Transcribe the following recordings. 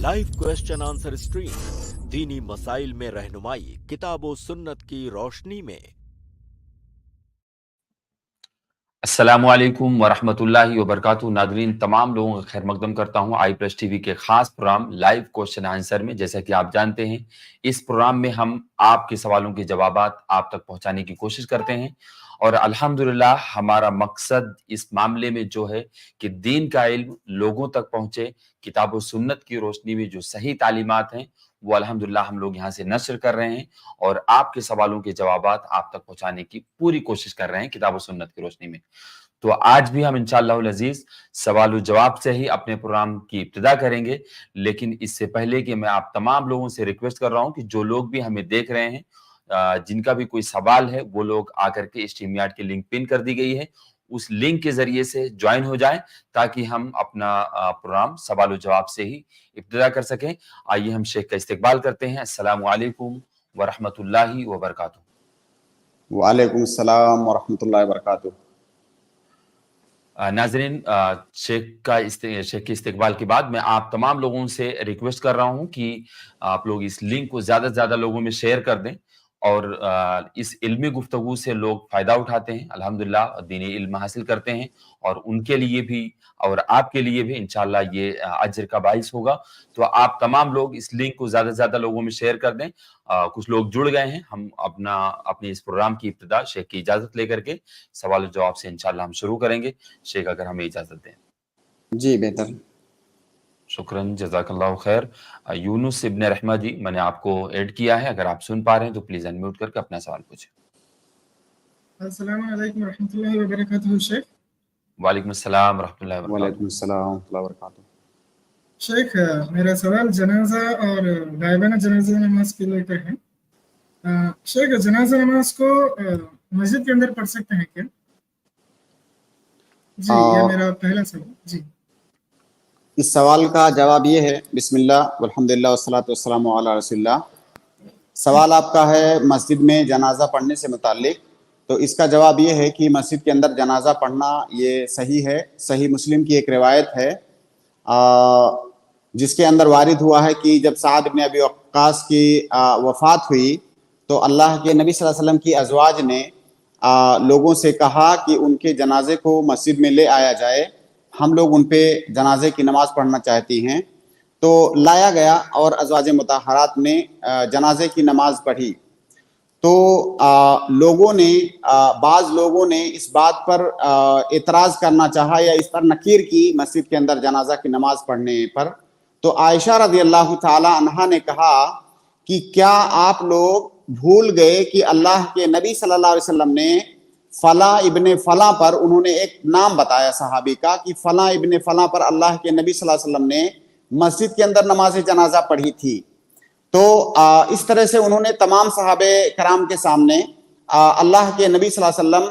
Live question answer stream दीनी मसाइल में रहनुमाई किताब व सुन्नत की रोशनी में। अस्सलामुअलैकुम वरहमतुल्लाहि वबरकातुहू। नाज़रीन तमाम लोगों का खैर मकदम करता हूँ आई प्रेस टीवी के खास प्रोग्राम लाइव क्वेश्चन आंसर में। जैसा कि आप जानते हैं, इस प्रोग्राम में हम आपके सवालों के जवाबात आप तक पहुंचाने की कोशिश करते हैं और अल्हम्दुलिल्लाह हमारा मकसद इस मामले में जो है कि दीन का इल्म लोगों तक पहुंचे, किताब व सुन्नत की रोशनी में जो सही तालीमात हैं वो अल्हम्दुलिल्लाह हम लोग यहाँ से नश्र कर रहे हैं और आपके सवालों के जवाबात आप तक पहुंचाने की पूरी कोशिश कर रहे हैं किताब व सुन्नत की रोशनी में। तो आज भी हम इंशाअल्लाह अज़ीज सवाल व जवाब से ही अपने प्रोग्राम की इब्तिदा करेंगे। लेकिन इससे पहले कि मैं आप तमाम लोगों से रिक्वेस्ट कर रहा हूं कि जो लोग भी हमें देख रहे हैं, जिनका भी कोई सवाल है, वो लोग आकर के स्ट्रीमयार्ड की लिंक पिन कर दी गई है, उस लिंक के जरिए से ज्वाइन हो जाएं ताकि हम अपना प्रोग्राम सवाल व जवाब से ही इब्तिदा कर सकें। आइए हम शेख का इस्तकबाल करते हैं। अस्सलामु अलैकुम वरहमतुल्लाहि वबरकातुहू। वालेकुम अस्सलाम वरहमतुल्लाहि वबरकातुहू। नाज़रीन, शेख के इस्तकबाल के बाद मैं आप तमाम लोगों से रिक्वेस्ट कर रहा हूं कि आप लोग इस लिंक को ज़्यादा से ज़्यादा लोगों में शेयर कर दें और इस इल्मी गुफ्तगू से लोग फ़ायदा उठाते हैं, अल्हम्दुलिल्लाह दीनी इल्म हासिल करते हैं और उनके लिए भी और आपके लिए भी इंशाअल्लाह ये अज्र का बाइस होगा। तो आप तमाम लोग इस लिंक को ज़्यादा से ज़्यादा लोगों में शेयर कर दें। कुछ लोग जुड़ गए हैं, हम अपने इस प्रोग्राम की इब्तिदा शेख की इजाज़त लेकर के सवाल और जवाब से इंशाअल्लाह हम शुरू करेंगे। शेख अगर हमें इजाज़त दें। जी बेहतर, शुक्रन, जज़ाकल्लाहु खैर। यूनुस इब्न रहमा जी, मैंने आपको ऐड किया है, अगर आप सुन पा रहे हैं तो प्लीज अनम्यूट करके अपना सवाल पूछें। अस्सलामु अलैकुम रहमतुल्लाहि व बरकातुहू। शेख वालेकुम अस्सलाम रहमतुल्लाहि व वालेकुम बरकातुहू। अस्सलाम रहमतुल्लाहि व बरकातुहू। शेख, मेरा सवाल जनाजा और गायबाना जनाजा नमाज के लेकर है। शेख, जनाजा नमाज को मस्जिद के अंदर पढ़ सकते हैं क्या? जी, ये मेरा पहला सवाल। जी, इस सवाल का जवाब ये है, बिस्मिल्लाह वल्हम्दुलिल्लाह वस्सलातु वस्सलामु अला रसूलिल्लाह। सवाल आपका है मस्जिद में जनाजा पढ़ने से मुताल्लिक। तो इसका जवाब ये है कि मस्जिद के अंदर जनाजा पढ़ना ये सही है। सही मुस्लिम की एक रिवायत है जिसके अंदर वारिद हुआ है कि जब साद इब्न अबी वक्कास की वफ़ात हुई तो अल्लाह के नबी सल्लल्लाहु अलैहि वसल्लम की अज़वाज ने लोगों से कहा कि उनके जनाजे को मस्जिद में ले आया जाए, हम लोग उन पे जनाजे की नमाज़ पढ़ना चाहती हैं। तो लाया गया और अज़वाज मुताहरात ने जनाजे की नमाज़ पढ़ी। तो लोगों ने बाज़ लोगों ने इस बात पर एतराज़ करना चाहा या इस पर नकीर की मस्जिद के अंदर जनाजा की नमाज़ पढ़ने पर। तो आयशा रज़ियल्लाहु ताला अन्हा ने कहा कि क्या आप लोग भूल गए कि अल्लाह के नबी सल्लल्लाहु अलैहि वसल्लम ने फला इब्ने फला पर, उन्होंने एक नाम बताया सहाबी का कि फला इब्ने फला पर अल्लाह के नबी सल्लल्लाहु अलैहि वसल्लम ने मस्जिद के अंदर नमाज जनाजा पढ़ी थी। तो इस तरह से उन्होंने तमाम सहाबे कराम के सामने अल्लाह के नबी सल्लल्लाहु अलैहि वसल्लम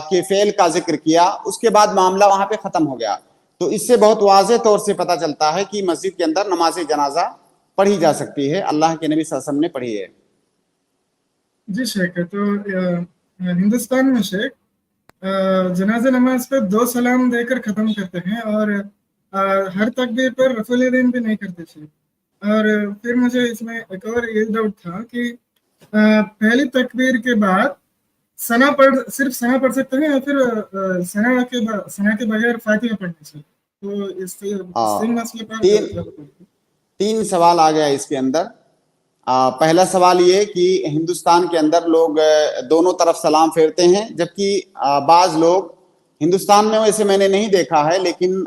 के फ़ेल का जिक्र किया। उसके बाद मामला वहाँ पे ख़त्म हो गया। तो इससे बहुत वाज़ेह तौर से पता चलता है कि मस्जिद के अंदर नमाज जनाजा पढ़ी जा सकती है, अल्लाह के नबी सल्लल्लाहु अलैहि वसल्लम ने पढ़ी है। जी शेख, तो हिंदुस्तान में शेख जनाजा नमाज पे 2 सलाम देकर ख़त्म करते हैं और हर तकबीर पर रफ़ुल यदैन भी नहीं करते शेख। और फिर मुझे इसमें एक और ये डाउट था कि पहली तकबीर के बाद सिर्फ सना पढ़ सकते हैं या फिर सना के बगैर फातिहा पढ़ने से? तो इससे मसले पर तीन सवाल आ गया इसके अंदर। पहला सवाल ये कि हिंदुस्तान के अंदर लोग दोनों तरफ सलाम फेरते हैं, जबकि बाज़ लोग हिंदुस्तान में, वैसे मैंने नहीं देखा है, लेकिन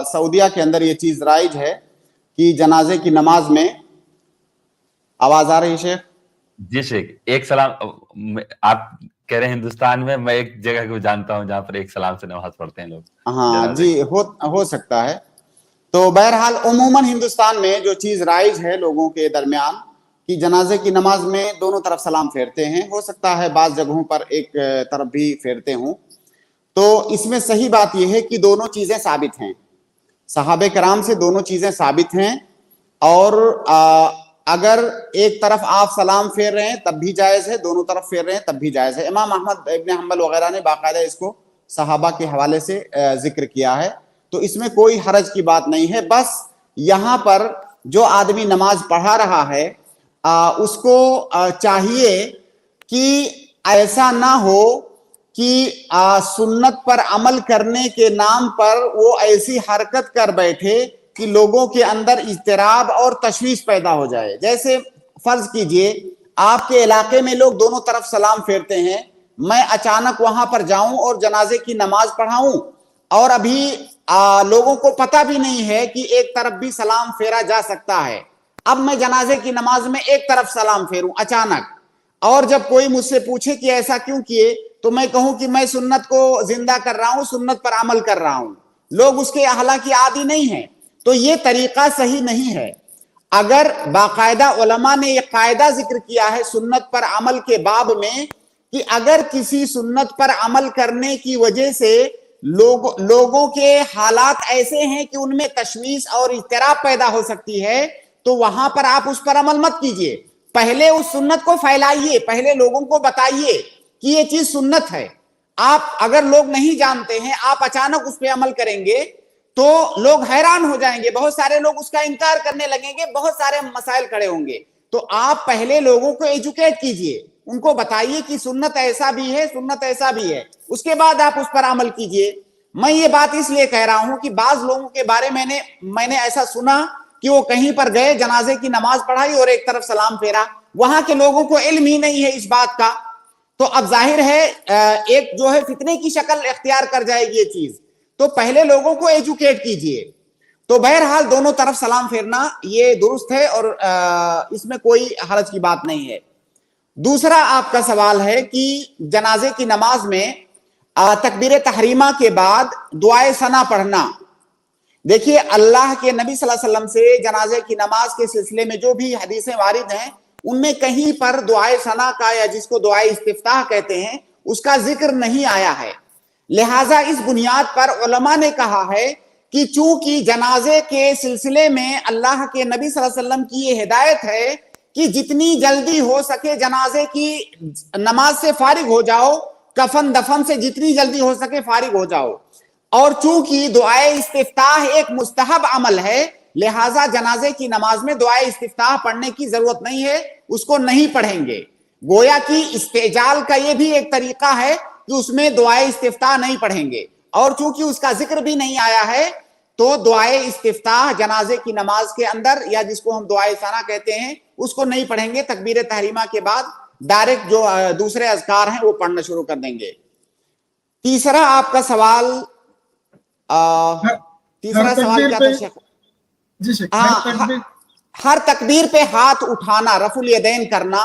सऊदीया के अंदर ये चीज़ राइज है कि जनाजे की नमाज में। आवाज़ आ रही है शेख? जी शेख, एक सलाम। आप कह रहे हैं हिंदुस्तान में, मैं एक जगह को जानता हूँ जहाँ पर एक सलाम से नमाज पढ़ते हैं लोग। हाँ जी, हो सकता है। तो बहरहाल उमूमन हिंदुस्तान में जो चीज़ राइज है लोगों के दरमियान कि जनाजे की नमाज में दोनों तरफ सलाम फेरते हैं, हो सकता है बाज़ जगहों पर एक तरफ भी फेरते हों। तो इसमें सही बात यह है कि दोनों चीज़ें साबित हैं, सहाबे कराम से दोनों चीज़ें साबित हैं। और अगर एक तरफ आप सलाम फेर रहे हैं तब भी जायज़ है, दोनों तरफ फेर रहे हैं तब भी जायज़ है। इमाम अहमद इब्न हम्बल वगैरह ने बाकायदा इसको सहाबा के हवाले से जिक्र किया है। तो इसमें कोई हरज की बात नहीं है। बस यहाँ पर جو آدمی نماز پڑھا رہا ہے اس کو چاہیے کہ ایسا نہ ہو کہ سنت پر عمل کرنے کے نام پر وہ ایسی حرکت کر بیٹھے کہ لوگوں کے اندر اضطراب اور تشویش پیدا ہو جائے. جیسے فرض کیجئے آپ کے علاقے میں لوگ دونوں طرف سلام پھیرتے ہیں, میں اچانک وہاں پر جاؤں اور جنازے کی نماز پڑھاؤں, اور ابھی لوگوں کو پتہ بھی نہیں ہے کہ ایک طرف بھی سلام پھیرا جا سکتا ہے. اب میں جنازے کی نماز میں ایک طرف سلام پھیروں اچانک, اور جب کوئی مجھ سے پوچھے کہ ایسا کیوں کیے تو میں کہوں کہ میں سنت کو زندہ کر رہا ہوں, سنت پر عمل کر رہا ہوں. لوگ اس کے حالانکہ عادی نہیں ہیں. تو یہ طریقہ صحیح نہیں ہے. اگر باقاعدہ علماء نے یہ قاعدہ ذکر کیا ہے سنت پر عمل کے باب میں کہ اگر کسی سنت پر عمل کرنے کی وجہ سے لوگوں کے حالات ایسے ہیں کہ ان میں تشویش اور اضطراب پیدا ہو سکتی ہے تو وہاں پر آپ اس پر عمل مت کیجئے. پہلے اس سنت کو پھیلائیے, پہلے لوگوں کو بتائیے کہ یہ چیز سنت ہے. آپ اگر لوگ نہیں جانتے ہیں, آپ اچانک اس پہ عمل کریں گے تو لوگ حیران ہو جائیں گے, بہت سارے لوگ اس کا انکار کرنے لگیں گے, بہت سارے مسائل کھڑے ہوں گے. تو آپ پہلے لوگوں کو ایجوکیٹ کیجئے, ان کو بتائیے کہ سنت ایسا بھی ہے, سنت ایسا بھی ہے, اس کے بعد آپ اس پر عمل کیجئے. میں یہ بات اس لیے کہہ رہا ہوں کہ بعض لوگوں کے بارے میں نے ایسا سنا کہ وہ کہیں پر گئے, جنازے کی نماز پڑھائی اور ایک طرف سلام پھیرا. وہاں کے لوگوں کو علم ہی نہیں ہے اس بات کا, تو اب ظاہر ہے ایک جو ہے فتنے کی شکل اختیار کر جائے گی یہ چیز. تو پہلے لوگوں کو ایجوکیٹ کیجئے. تو بہرحال دونوں طرف سلام پھیرنا یہ درست ہے اور اس میں کوئی حرج کی بات نہیں ہے. دوسرا آپ کا سوال ہے کہ جنازے کی نماز میں تکبیر تحریمہ کے بعد دعائے ثنا پڑھنا. دیکھیے اللہ کے نبی صلی اللہ علیہ وسلم سے جنازے کی نماز کے سلسلے میں جو بھی حدیثیں وارد ہیں ان میں کہیں پر دعائے ثنا کا یا جس کو دعائے استفتاح کہتے ہیں اس کا ذکر نہیں آیا ہے. لہٰذا اس بنیاد پر علماء نے کہا ہے کہ چونکہ جنازے کے سلسلے میں اللہ کے نبی صلی اللہ علیہ وسلم کی یہ ہدایت ہے کہ جتنی جلدی ہو سکے جنازے کی نماز سے فارغ ہو جاؤ, کفن دفن سے جتنی جلدی ہو سکے فارغ ہو جاؤ, اور چونکہ دعائے استفتاح ایک مستحب عمل ہے لہٰذا جنازے کی نماز میں دعائے استفتاح پڑھنے کی ضرورت نہیں ہے, اس کو نہیں پڑھیں گے. گویا کہ استعجال کا یہ بھی ایک طریقہ ہے کہ اس میں دعائے استفتاح نہیں پڑھیں گے, اور چونکہ اس کا ذکر بھی نہیں آیا ہے تو دعائے استفتاح جنازے کی نماز کے اندر یا جس کو ہم دعائے ثنا کہتے ہیں اس کو نہیں پڑھیں گے. تکبیر تحریمہ کے بعد ڈائریکٹ جو دوسرے اذکار ہیں وہ پڑھنا شروع کر دیں گے. تیسرا آپ کا سوال تیسرا سوال کیا تھا؟ ہر تکبیر پہ ہاتھ اٹھانا, رفع الیدین کرنا.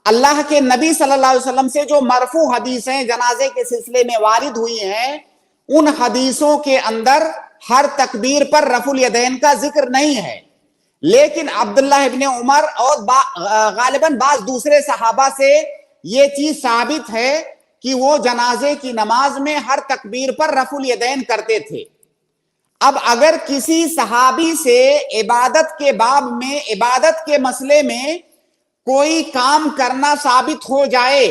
اللہ کے نبی صلی اللہ علیہ وسلم سے جو مرفوع حدیثیں جنازے کے سلسلے میں وارد ہوئی ہیں ان حدیثوں کے اندر ہر تکبیر پر رفع الیدین کا ذکر نہیں ہے, لیکن عبداللہ ابن عمر اور غالباً بعض دوسرے صحابہ سے یہ چیز ثابت ہے کہ وہ جنازے کی نماز میں ہر تکبیر پر رفع الیدین کرتے تھے. اب اگر کسی صحابی سے عبادت کے باب میں, عبادت کے مسئلے میں کوئی کام کرنا ثابت ہو جائے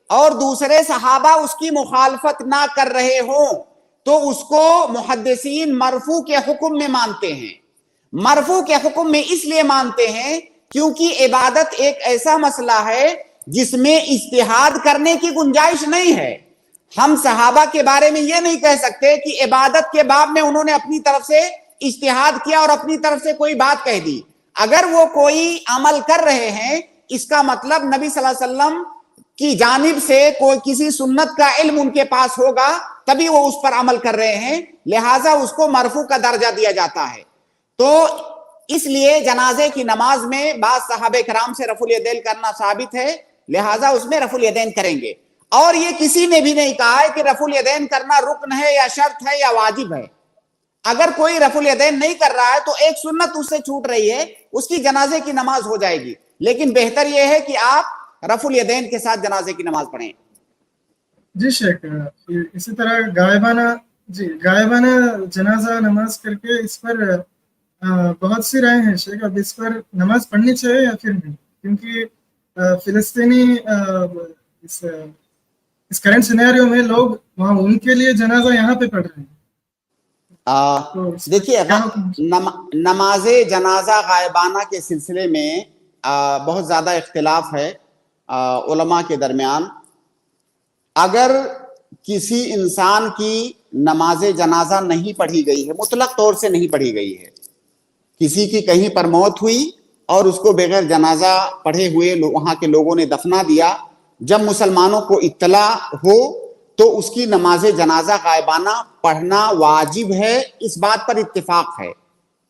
اور دوسرے صحابہ اس کی مخالفت نہ کر رہے ہوں تو اس کو محدثین مرفوع کے حکم میں مانتے ہیں. مرفوع کے حکم میں اس لیے مانتے ہیں کیونکہ عبادت ایک ایسا مسئلہ ہے جس میں اجتہاد کرنے کی گنجائش نہیں ہے. ہم صحابہ کے بارے میں یہ نہیں کہہ سکتے کہ عبادت کے باب میں انہوں نے اپنی طرف سے اجتہاد کیا اور اپنی طرف سے کوئی بات کہہ دی. اگر وہ کوئی عمل کر رہے ہیں اس کا مطلب نبی صلی اللہ علیہ وسلم کی جانب سے کوئی کسی سنت کا علم ان کے پاس ہوگا تبھی وہ اس پر عمل کر رہے ہیں, لہٰذا اس کو مرفوع کا درجہ دیا جاتا ہے. تو اس لیے جنازے کی نماز میں بعض صحابہ کرام سے رفع الیدین کرنا ثابت ہے, لہٰذا اس میں رفع الیدین کریں گے. اور یہ کسی نے بھی نہیں کہا ہے کہ رفع الیدین کرنا رکن ہے یا شرط ہے یا واجب ہے. اگر کوئی رفع الیدین نہیں کر رہا ہے تو ایک سنت اس سے چھوٹ رہی ہے, اس کی جنازے کی نماز ہو جائے گی, لیکن بہتر یہ ہے کہ آپ رفع الیدین کے ساتھ جنازے کی نماز پڑھیں. جی شیخ, اسی طرح غائبانہ جنازہ نماز کر کے اس پر بہت سی رائے ہیں شیخ. اب اس پر نماز پڑھنی چاہیے یا پھر نہیں, کیونکہ فلسطینی اس کرنٹ سینیریو میں لوگ وہاں ان کے لیے جنازہ یہاں پہ پڑھ رہے ہیں. تو اس دیکھیے کیا حکم ہے؟ نماز جنازہ غائبانہ کے سلسلے میں بہت زیادہ اختلاف ہے علماء کے درمیان. اگر کسی انسان کی نماز جنازہ نہیں پڑھی گئی ہے، مطلق طور سے نہیں پڑھی گئی ہے، کسی کی کہیں پر موت ہوئی اور اس کو بغیر جنازہ پڑھے ہوئے وہاں کے لوگوں نے دفنا دیا، جب مسلمانوں کو اطلاع ہو تو اس کی نماز جنازہ غائبانہ پڑھنا واجب ہے، اس بات پر اتفاق ہے.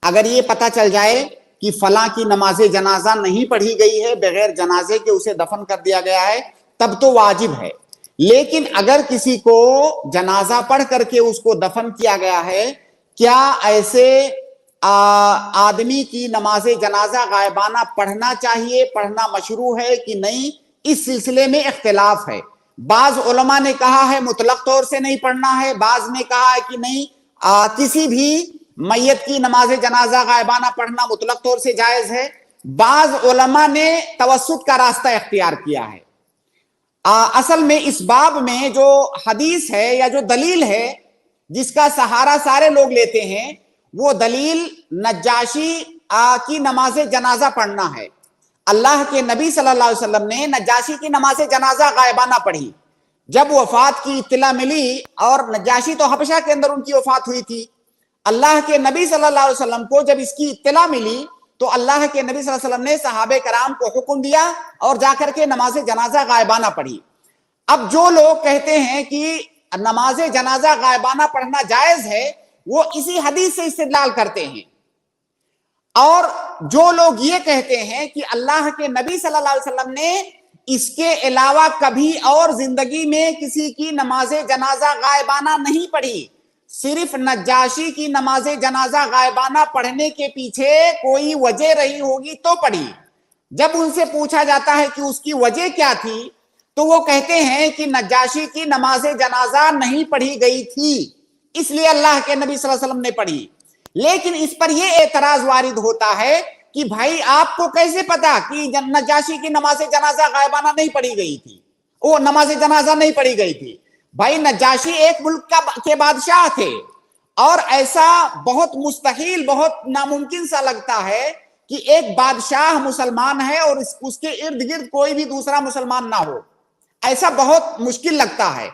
اگر یہ پتہ چل جائے کہ فلاں کی نماز جنازہ نہیں پڑھی گئی ہے، بغیر جنازے کے اسے دفن کر دیا گیا ہے، تب تو واجب ہے. لیکن اگر کسی کو جنازہ پڑھ کر کے اس کو دفن کیا گیا ہے، کیا ایسے آدمی کی نماز جنازہ غائبانہ پڑھنا چاہیے، پڑھنا مشروع ہے کہ نہیں، اس سلسلے میں اختلاف ہے. بعض علماء نے کہا ہے مطلق طور سے نہیں پڑھنا ہے، بعض نے کہا ہے کہ نہیں، کسی بھی میت کی نماز جنازہ غائبانہ پڑھنا مطلق طور سے جائز ہے. بعض علماء نے توسط کا راستہ اختیار کیا ہے. اصل میں اس باب میں جو حدیث ہے یا جو دلیل ہے جس کا سہارا سارے لوگ لیتے ہیں، وہ دلیل نجاشی کی نماز جنازہ پڑھنا ہے. اللہ کے نبی صلی اللہ علیہ وسلم نے نجاشی کی نماز جنازہ غائبانہ پڑھی. جب وفات کی اطلاع ملی، اور نجاشی تو حبشہ کے اندر ان کی وفات ہوئی تھی، اللہ کے نبی صلی اللہ علیہ وسلم کو جب اس کی اطلاع ملی تو اللہ کے نبی صلی اللہ علیہ وسلم نے صحابہ کرام کو حکم دیا اور جا کر کے نماز جنازہ غائبانہ پڑھی. اب جو لوگ کہتے ہیں کہ نماز جنازہ غائبانہ پڑھنا جائز ہے، وہ اسی حدیث سے استدلال کرتے ہیں. اور جو لوگ یہ کہتے ہیں کہ اللہ کے نبی صلی اللہ علیہ وسلم نے اس کے علاوہ کبھی اور زندگی میں کسی کی نماز جنازہ غائبانہ نہیں پڑھی، صرف نجاشی کی نماز جنازہ غائبانہ پڑھنے کے پیچھے کوئی وجہ رہی ہوگی تو پڑھی. جب ان سے پوچھا جاتا ہے کہ اس کی وجہ کیا تھی تو وہ کہتے ہیں کہ نجاشی کی نماز جنازہ نہیں پڑھی گئی تھی، اس لیے اللہ کے نبی صلی اللہ علیہ وسلم نے پڑھی. لیکن اس پر یہ اعتراض وارد ہوتا ہے کہ بھائی آپ کو کیسے پتا کہ نجاشی کی نماز جنازہ غائبانہ نہیں پڑھی گئی تھی، وہ نماز جنازہ نہیں پڑھی گئی تھی؟ بھائی نجاشی ایک ملک کے بادشاہ تھے، اور ایسا بہت مستحیل، بہت ناممکن سا لگتا ہے کہ ایک بادشاہ مسلمان ہے اور اس کے ارد گرد کوئی بھی دوسرا مسلمان نہ ہو، ایسا بہت مشکل لگتا ہے.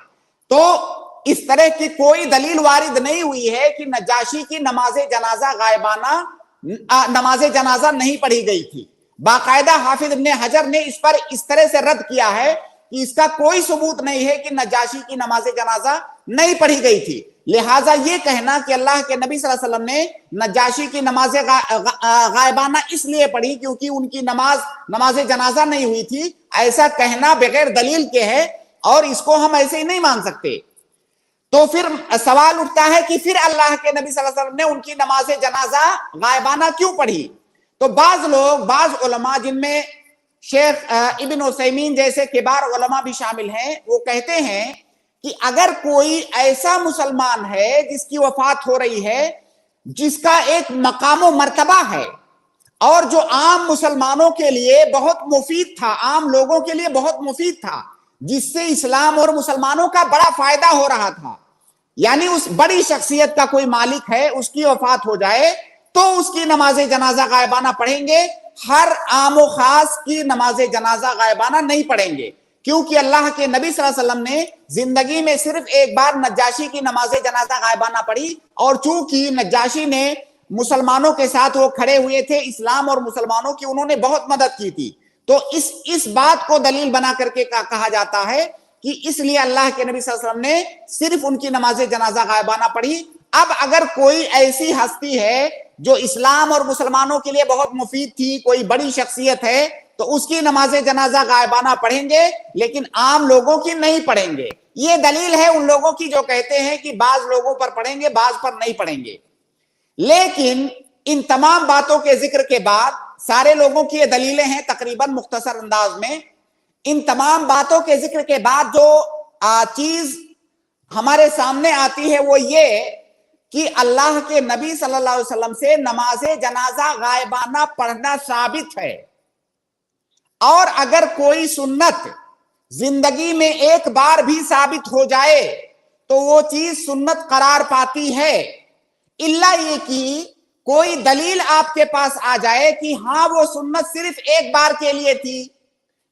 تو اس طرح کی کوئی دلیل وارد نہیں ہوئی ہے کہ نجاشی کی نماز جنازہ غائبانہ نماز جنازہ نہیں پڑھی گئی تھی. باقاعدہ حافظ ابن حجر نے اس پر اس طرح سے رد کیا ہے کہ اس کا کوئی ثبوت نہیں ہے کہ نجاشی کی نماز جنازہ نہیں پڑھی گئی تھی. لہٰذا یہ کہنا کہ اللہ کے نبی صلی اللہ علیہ وسلم نے نجاشی کی نماز غائبانہ اس لیے پڑھی کیونکہ ان کی نماز جنازہ نہیں ہوئی تھی، ایسا کہنا بغیر دلیل کے ہے، اور اس کو ہم ایسے ہی نہیں مان سکتے. تو پھر سوال اٹھتا ہے کہ پھر اللہ کے نبی صلی اللہ علیہ وسلم نے ان کی نماز جنازہ غائبانہ کیوں پڑھی؟ تو بعض علماء جن میں شیخ ابن عثیمین جیسے کبار علماء بھی شامل ہیں، وہ کہتے ہیں کہ اگر کوئی ایسا مسلمان ہے جس کی وفات ہو رہی ہے، جس کا ایک مقام و مرتبہ ہے اور جو عام مسلمانوں کے لیے بہت مفید تھا، عام لوگوں کے لیے بہت مفید تھا، جس سے اسلام اور مسلمانوں کا بڑا فائدہ ہو رہا تھا، یعنی اس بڑی شخصیت کا کوئی مالک ہے، اس کی وفات ہو جائے تو اس کی نماز جنازہ غائبانہ پڑھیں گے، ہر عام و خاص کی نماز جنازہ غائبانہ نہیں پڑھیں گے. کیونکہ اللہ کے نبی صلی اللہ علیہ وسلم نے زندگی میں صرف ایک بار نجاشی کی نماز جنازہ غائبانہ پڑھی، اور چونکہ نجاشی نے مسلمانوں کے ساتھ وہ کھڑے ہوئے تھے، اسلام اور مسلمانوں کی انہوں نے بہت مدد کی تھی، تو اس بات کو دلیل بنا کر کے کہا جاتا ہے کہ اس لیے اللہ کے نبی صلی اللہ علیہ وسلم نے صرف ان کی نماز جنازہ غائبانہ پڑھی. اب اگر کوئی ایسی ہستی ہے جو اسلام اور مسلمانوں کے لیے بہت مفید تھی، کوئی بڑی شخصیت ہے، تو اس کی نماز جنازہ غائبانہ پڑھیں گے، لیکن عام لوگوں کی نہیں پڑھیں گے. یہ دلیل ہے ان لوگوں کی جو کہتے ہیں کہ بعض لوگوں پر پڑھیں گے، بعض پر نہیں پڑھیں گے. لیکن ان تمام باتوں کے ذکر کے بعد، سارے لوگوں کی یہ دلیلیں ہیں تقریباً مختصر انداز میں، ان تمام باتوں کے ذکر کے بعد جو چیز ہمارے سامنے آتی ہے وہ یہ کہ اللہ کے نبی صلی اللہ علیہ وسلم سے نماز جنازہ غائبانہ پڑھنا ثابت ہے، اور اگر کوئی سنت زندگی میں ایک بار بھی ثابت ہو جائے تو وہ چیز سنت قرار پاتی ہے. इल्ला ये कि कोई दलील आपके पास आ जाए कि हाँ वो सुन्नत सिर्फ एक बार के लिए थी,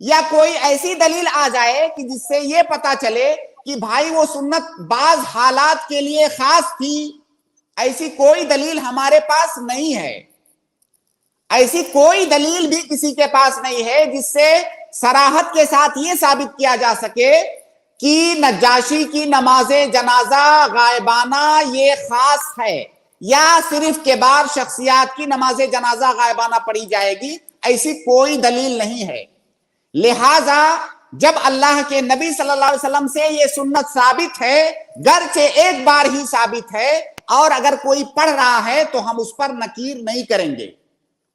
या कोई ऐसी दलील आ जाए कि जिससे ये पता चले कि भाई वो सुन्नत बाज हालात के लिए खास थी। ऐसी कोई दलील हमारे पास नहीं है, ऐसी कोई दलील भी किसी के पास नहीं है जिससे सराहत के साथ ये साबित किया जा सके कि नज्जाशी की नमाजे जनाजा गायबाना ये खास है या सिर्फ के बाद शख्सियात की नमाजे जनाजा गायबाना पढ़ी जाएगी, ऐसी कोई दलील नहीं है। लिहाजा जब अल्लाह के नबी सल्लल्लाहु अलैहि वसल्लम से ये सुन्नत साबित है, गरचे एक बार ही साबित है, और अगर कोई पढ़ रहा है तो हम उस पर नकीर नहीं करेंगे,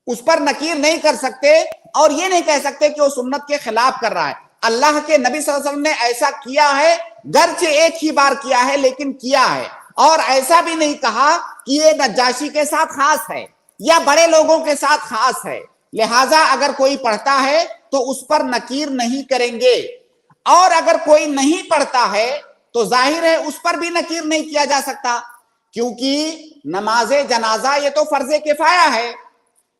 उस पर नकीर नहीं कर सकते और ये नहीं कह सकते कि वो सुन्नत के खिलाफ कर रहा है। अल्लाह के नबी सल्लल्लाहु अलैहि वसल्लम ने ऐसा किया है, गरचे एक ही बार किया है लेकिन किया है, और ऐसा भी नहीं कहा कि ये नज्जाशी के साथ खास है या बड़े लोगों के साथ खास है। लिहाजा अगर कोई पढ़ता है तो उस पर नकीर नहीं करेंगे, और अगर कोई नहीं पढ़ता है तो जाहिर है उस पर भी नकीर नहीं किया जा सकता, क्योंकि नमाजे जनाजा ये तो फर्जे किफाया है।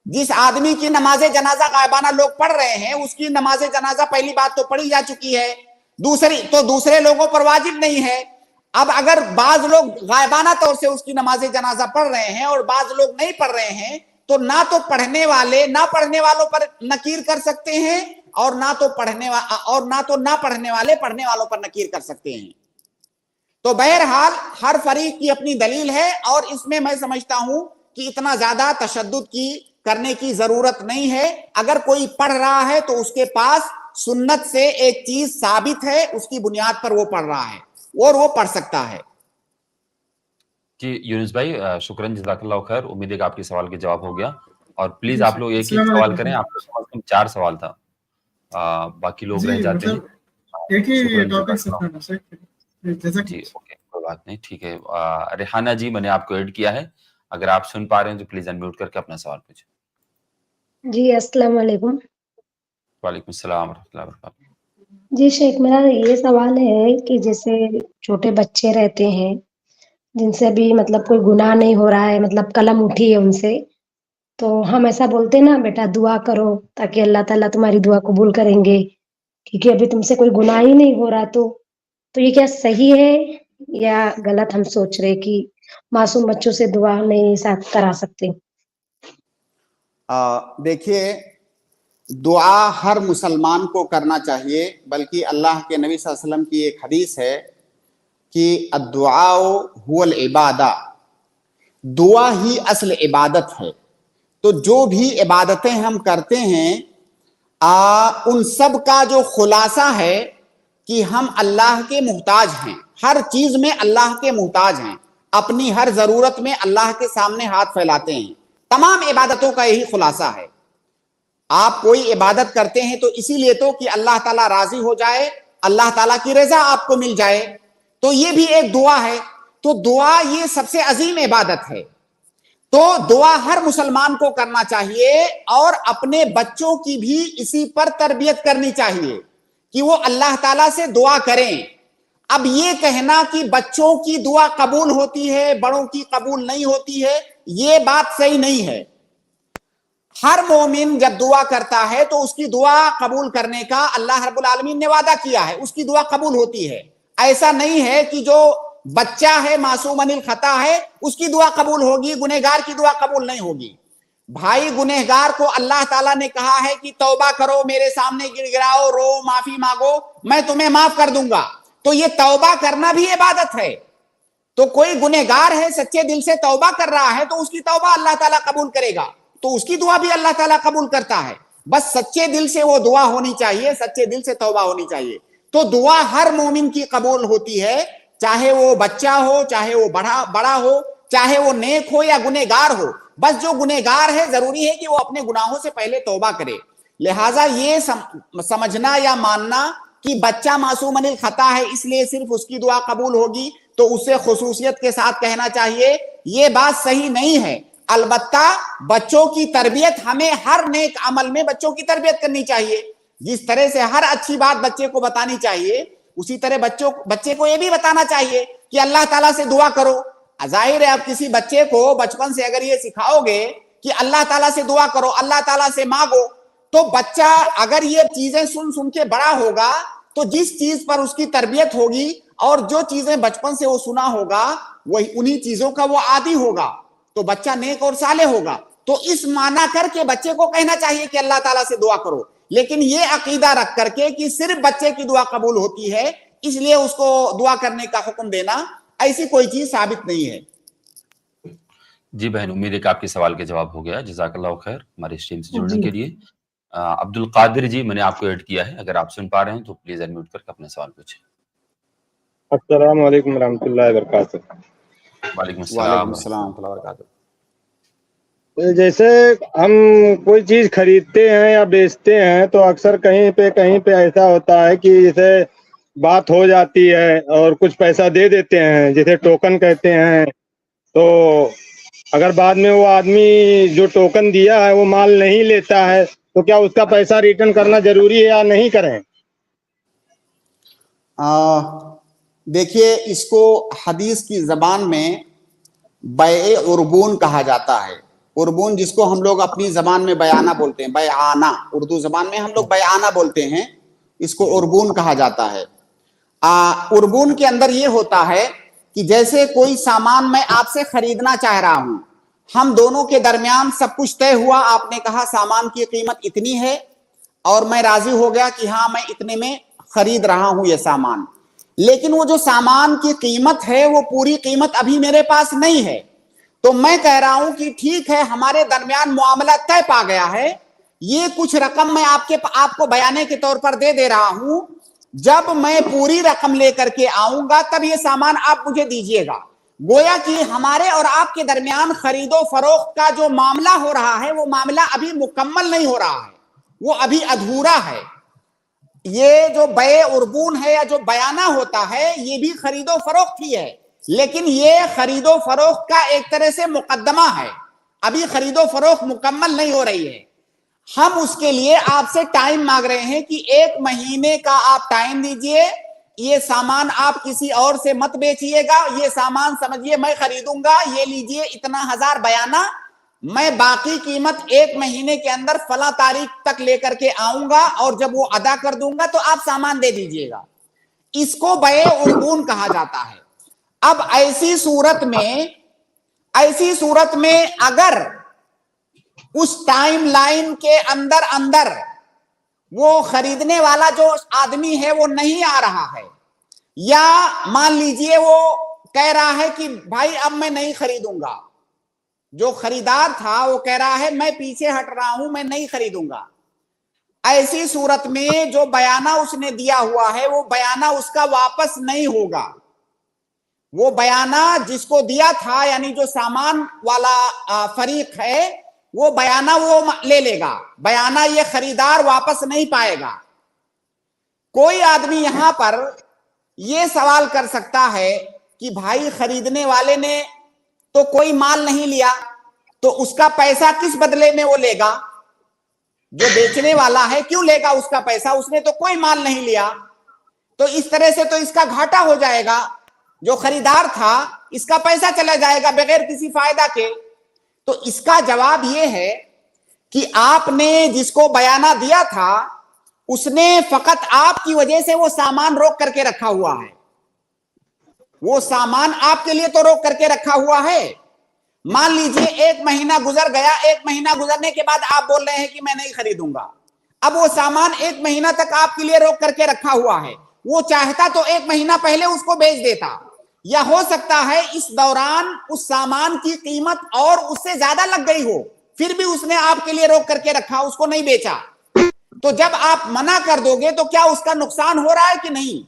जिस आदमी की नमाजे जनाजा गायबाना लोग पढ़ रहे हैं उसकी नमाजे जनाजा पहली बात तो पढ़ी जा चुकी है, दूसरे लोगों पर वाजिब नहीं है। अब अगर बाज लोग गायबाना तौर से उसकी नमाजे जनाजा पढ़ रहे हैं और बाज लोग नहीं पढ़ रहे हैं, तो ना तो पढ़ने वालों पर नकीर कर सकते हैं और ना तो ना पढ़ने वाले पढ़ने वालों पर नकीर कर सकते हैं। तो बहरहाल हर फरीक की अपनी दलील है, और इसमें मैं समझता हूं कि इतना ज्यादा तशद्दुद करने की जरूरत नहीं है। अगर कोई पढ़ रहा है तो उसके पास सुन्नत से एक चीज साबित है, उसकी बुनियाद पर वो पढ़ रहा है और वो पढ़ सकता है। जी यूनुस भाई, शुक्रन, जज़ाकल्लाह खैर। उम्मीद है कि आपके सवाल का जवाब हो गया। और प्लीज आप लोग एक ही सवाल करें, आपका सवाल कम 4 सवाल था, बाकी लोग रह जाते हैं। एक ही टॉपिक से था जी ओके, कोई बात नहीं, ठीक है। रेहाना जी, मैंने आपको ऐड किया है, अगर आप सुन पा रहे हैं तो प्लीज अनम्यूट करके अपना सवाल पूछें। जी अस्सलाम वालेकुम। वालेकुम सलाम रहमतुल्लाहि व बरकातहू। जी शेख, मेरा ये सवाल है कि जैसे छोटे बच्चे रहते हैं जिनसे भी मतलब कोई गुनाह नहीं हो रहा है, मतलब कलम उठी है उनसे, तो हम ऐसा बोलते हैं ना, बेटा दुआ करो ताकि अल्लाह ताला तुम्हारी दुआ कबूल करेंगे, क्योंकि अभी तुमसे कोई गुनाह ही नहीं हो रहा। तो ये क्या सही है या गलत हम सोच रहे कि मासूम बच्चों से दुआ नहीं करा सकते? देखिए, दुआ हर मुसलमान को करना चाहिए, बल्कि अल्लाह के नबी सल्लल्लाहु अलैहि वसल्लम की एक हदीस है कि अद्दुआउ हुवल इबादा, दुआ ही असल इबादत है। तो जो भी इबादतें हम करते हैं उन सब का जो खुलासा है कि हम अल्लाह के मुहताज हैं, हर चीज में अल्लाह के मुहताज हैं, अपनी हर जरूरत में अल्लाह के सामने हाथ फैलाते हैं। तमाम इबादतों का यही खुलासा है। आप कोई इबादत करते हैं तो इसीलिए तो कि अल्लाह ताला राजी हो जाए, अल्लाह ताला की रजा आपको मिल जाए, तो ये भी एक दुआ है। तो दुआ ये सबसे अजीम इबादत है। तो दुआ हर मुसलमान को करना चाहिए और अपने बच्चों की भी इसी पर तरबियत करनी चाहिए कि वो अल्लाह ताला से दुआ करें। अब ये कहना कि बच्चों की दुआ कबूल होती है, बड़ों की कबूल नहीं होती है, ये बात सही नहीं है। हर मोमिन जब दुआ करता है तो उसकी दुआ कबूल करने का अल्लाह रब्बुल आलमीन ने वादा किया है, उसकी दुआ कबूल होती है। ऐसा नहीं है कि जो बच्चा है मासूम अनिल खता है उसकी दुआ कबूल होगी, गुनहगार की दुआ कबूल नहीं होगी। भाई गुनहगार को अल्लाह ताला ने कहा है कि तौबा करो, मेरे सामने गिड़गिड़ाओ, रो, माफी मांगो, मैं तुम्हें माफ कर दूंगा। तो ये तौबा करना भी इबादत है। तो कोई गुनहगार है, सच्चे दिल से तौबा कर रहा है तो उसकी तौबा अल्लाह ताला कबूल करेगा, तो उसकी दुआ भी अल्लाह ताला कबूल करता है। बस सच्चे दिल से वो दुआ होनी चाहिए, सच्चे दिल से तौबा होनी चाहिए। तो दुआ हर मोमिन की कबूल होती है, चाहे वो बच्चा हो, चाहे वो बड़ा हो, चाहे वो नेक हो या गुनहगार हो। बस जो गुनहगार है जरूरी है कि वो अपने गुनाहों से पहले तौबा करे। लिहाजा ये समझना या मानना कि बच्चा मासूम अनिल खता है इसलिए सिर्फ उसकी दुआ कबूल होगी तो उसे खुसूसियत के साथ कहना चाहिए, ये बात सही नहीं है। अलबत्ता बच्चों की तरबियत, हमें हर नेक अमल में बच्चों की तरबियत करनी चाहिए। जिस तरह से हर अच्छी बात बच्चे को बतानी चाहिए, उसी तरह बच्चे को यह भी बताना चाहिए कि अल्लाह ताला से दुआ करो, ظاہر ہے اب کسی بچے کو بچپن سے اگر یہ سکھاؤ گے کہ اللہ تعالیٰ سے دعا کرو, اللہ تعالیٰ سے مانگو, تو بچہ اگر یہ چیزیں سن سن کے بڑا ہوگا تو جس چیز پر اس کی تربیت ہوگی اور جو چیزیں بچپن سے وہ سنا ہوگا وہی انہی چیزوں کا وہ عادی ہوگا, تو بچہ نیک اور صالح ہوگا. تو اس معنی کر کے بچے کو کہنا چاہیے کہ اللہ تعالیٰ سے دعا کرو, لیکن یہ عقیدہ رکھ کر کے کہ صرف بچے کی دعا قبول ہوتی ہے اس لیے اس کو دعا کرنے کا حکم دینا, ایسی کوئی چیز ثابت نہیں ہے. جی بہن, امید ہے کہ آپ کے سوال کا جواب ہو گیا. جزاک اللہ خیر ہمارے اسٹریم سے جڑنے کے لیے. عبد القادر جی, میں نے آپ کو ایڈ کیا ہے, اگر آپ سن پا رہے ہیں تو پلیز انمیوٹ کر کے اپنا سوال پوچھیں. السلام علیکم ورحمۃ اللہ وبرکاتہ. وعلیکم وعلیکم السلام. السلام ورحمۃ اللہ وبرکاتہ. جیسے ہم کوئی چیز خریدتے ہیں یا بیچتے ہیں تو اکثر کہیں پہ ایسا ہوتا ہے کہ جیسے بات ہو جاتی ہے اور کچھ پیسہ دے دیتے ہیں, جیسے ٹوکن کہتے ہیں, تو اگر بعد میں وہ آدمی جو ٹوکن دیا ہے وہ مال نہیں لیتا ہے تو کیا اس کا پیسہ ریٹرن کرنا ضروری ہے یا نہیں کریں؟ دیکھیے, اس کو حدیث کی زبان میں بیع عربون کہا جاتا ہے. عربون جس کو ہم لوگ اپنی زبان میں بیانہ بولتے ہیں, بیعانہ, اردو زبان میں ہم لوگ بیعانہ بولتے ہیں, اس کو عربون کہا جاتا ہے. عربون کے اندر یہ ہوتا ہے کہ جیسے کوئی سامان میں آپ سے خریدنا چاہ رہا ہوں, ہم دونوں کے درمیان سب کچھ طے ہوا, آپ نے کہا سامان کی قیمت اتنی ہے اور میں راضی ہو گیا کہ ہاں میں اتنے میں خرید رہا ہوں یہ سامان, لیکن وہ جو سامان کی قیمت ہے وہ پوری قیمت ابھی میرے پاس نہیں ہے. تو میں کہہ رہا ہوں کہ ٹھیک ہے, ہمارے درمیان معاملہ طے پا گیا ہے, یہ کچھ رقم میں آپ کو بیانے کے طور پر دے رہا ہوں, جب میں پوری رقم لے کر کے آؤں گا تب یہ سامان آپ مجھے دیجئے گا. گویا کہ ہمارے اور آپ کے درمیان خرید و فروخت کا جو معاملہ ہو رہا ہے وہ معاملہ ابھی مکمل نہیں ہو رہا ہے, وہ ابھی ادھورا ہے. یہ جو بیع عربون ہے یا جو بیانہ ہوتا ہے یہ بھی خرید و فروخت ہی ہے, لیکن یہ خرید و فروخت کا ایک طرح سے مقدمہ ہے, ابھی خرید و فروخت مکمل نہیں ہو رہی ہے. ہم اس کے لیے آپ سے ٹائم مانگ رہے ہیں کہ 1 مہینے کا آپ ٹائم دیجئے, یہ سامان آپ کسی اور سے مت بیچیے گا, یہ سامان سمجھیے میں خریدوں گا, یہ لیجئے اتنا 1000 بیانہ, میں باقی قیمت 1 مہینے کے اندر فلاں تاریخ تک لے کر کے آؤں گا اور جب وہ ادا کر دوں گا تو آپ سامان دے دیجئے گا. اس کو بیع عربون کہا جاتا ہے. اب ایسی صورت میں اگر اس ٹائم لائن کے اندر وہ خریدنے والا جو آدمی ہے وہ نہیں آ رہا ہے, یا مان لیجئے وہ کہہ رہا ہے کہ بھائی اب میں نہیں خریدوں گا, جو خریدار تھا وہ کہہ رہا ہے میں پیچھے ہٹ رہا ہوں, میں نہیں خریدوں گا, ایسی صورت میں جو بیانہ اس نے دیا ہوا ہے وہ بیانہ اس کا واپس نہیں ہوگا. وہ بیانہ جس کو دیا تھا یعنی جو سامان والا فریق ہے وہ بیانہ وہ لے لے گا, بیانہ یہ خریدار واپس نہیں پائے گا. کوئی آدمی یہاں پر یہ سوال کر سکتا ہے کہ بھائی خریدنے والے نے تو کوئی مال نہیں لیا, تو اس کا پیسہ کس بدلے میں وہ لے گا؟ جو بیچنے والا ہے کیوں لے گا اس کا پیسہ, اس نے تو کوئی مال نہیں لیا, تو اس طرح سے تو اس کا گھاٹا ہو جائے گا. جو خریدار تھا اس کا پیسہ چلا جائے گا بغیر کسی فائدہ کے. تو اس کا جواب یہ ہے کہ آپ نے جس کو بیانہ دیا تھا اس نے فقط آپ کی وجہ سے وہ سامان روک کر کے رکھا ہوا ہے, وہ سامان آپ کے لیے تو روک کر کے رکھا ہوا ہے. مان لیجئے 1 مہینہ گزر گیا, 1 مہینہ گزرنے کے بعد آپ بول رہے ہیں کہ میں نہیں خریدوں گا. اب وہ سامان 1 مہینہ تک آپ کے لیے روک کر کے رکھا ہوا ہے, وہ چاہتا تو 1 مہینہ پہلے اس کو بیچ دیتا, یا ہو سکتا ہے اس دوران اس سامان کی قیمت اور اس سے زیادہ لگ گئی ہو, پھر بھی اس نے آپ کے لیے روک کر کے رکھا, اس کو نہیں بیچا. تو جب آپ منع کر دو گے تو کیا اس کا نقصان ہو رہا ہے کہ نہیں؟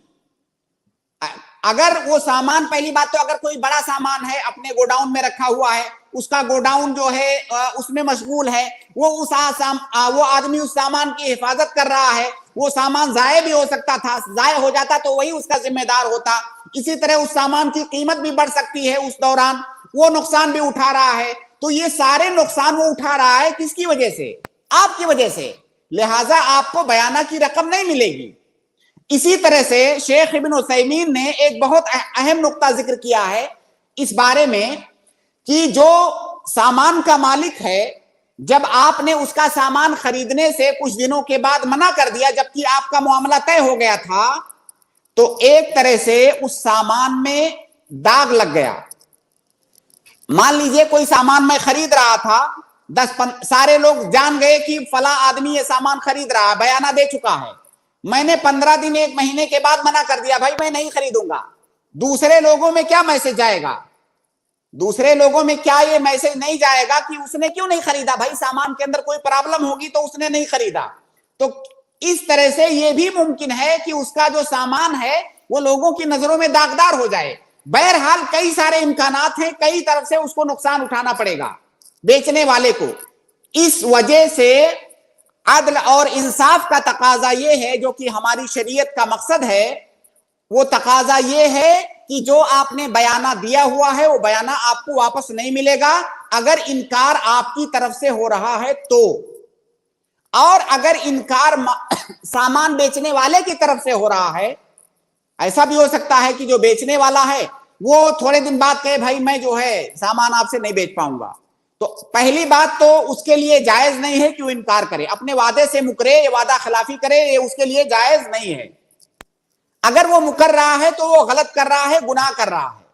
اگر وہ سامان, پہلی بات تو اگر کوئی بڑا سامان ہے اپنے گوڈاؤن میں رکھا ہوا ہے, اس کا گوڈاؤن جو ہے اس میں مشغول ہے, وہ آدمی اس سامان کی حفاظت کر رہا ہے, وہ سامان ضائع بھی ہو سکتا تھا, ضائع ہو جاتا تو وہی اس کا ذمہ دار ہوتا. اسی طرح اس سامان کی قیمت بھی بڑھ سکتی ہے اس دوران, وہ نقصان بھی اٹھا رہا ہے. تو یہ سارے نقصان وہ اٹھا رہا ہے کس کی وجہ سے؟ آپ کی وجہ سے. لہٰذا آپ کو بیانہ کی رقم نہیں ملے گی. اسی طرح سے شیخ ابن عثیمین نے ایک بہت اہم نقطہ ذکر کیا ہے اس بارے میں کہ جو سامان کا مالک ہے جب آپ نے اس کا سامان خریدنے سے کچھ دنوں کے بعد منع کر دیا جبکہ آپ کا معاملہ طے ہو گیا تھا تو ایک طرح سے اس سامان میں داغ لگ گیا. مان لیجئے کوئی سامان میں خرید رہا تھا، سارے لوگ جان گئے کہ فلاں آدمی یہ سامان خرید رہا ہے، بیانہ دے چکا ہے، میں نے 15 دن 1 مہینے کے بعد منع کر دیا بھائی میں نہیں خریدوں گا. دوسرے لوگوں میں کیا میسج جائے گا؟ دوسرے لوگوں میں کیا یہ میسج نہیں جائے گا کہ اس نے کیوں نہیں خریدا؟ بھائی سامان کے اندر کوئی پرابلم ہوگی تو اس نے نہیں خریدا. تو اس طرح سے یہ بھی ممکن ہے کہ اس کا جو سامان ہے وہ لوگوں کی نظروں میں داغدار ہو جائے. بہرحال کئی سارے امکانات ہیں، کئی طرف سے اس کو نقصان اٹھانا پڑے گا بیچنے والے کو. اس وجہ سے عدل اور انصاف کا تقاضا یہ ہے، جو کہ ہماری شریعت کا مقصد ہے، وہ تقاضا یہ ہے کہ جو آپ نے بیانہ دیا ہوا ہے وہ بیانہ آپ کو واپس نہیں ملے گا اگر انکار آپ کی طرف سے ہو رہا ہے تو. اور اگر انکار سامان بیچنے والے کی طرف سے ہو رہا ہے، ایسا بھی ہو سکتا ہے کہ جو بیچنے والا ہے وہ تھوڑے دن بعد کہے بھائی میں جو ہے سامان آپ سے نہیں بیچ پاؤں گا، تو پہلی بات تو اس کے لیے جائز نہیں ہے کہ وہ انکار کرے، اپنے وعدے سے مکرے، یہ وعدہ خلافی کرے، یہ اس کے لیے جائز نہیں ہے. اگر وہ مکر رہا ہے تو وہ غلط کر رہا ہے، گناہ کر رہا ہے.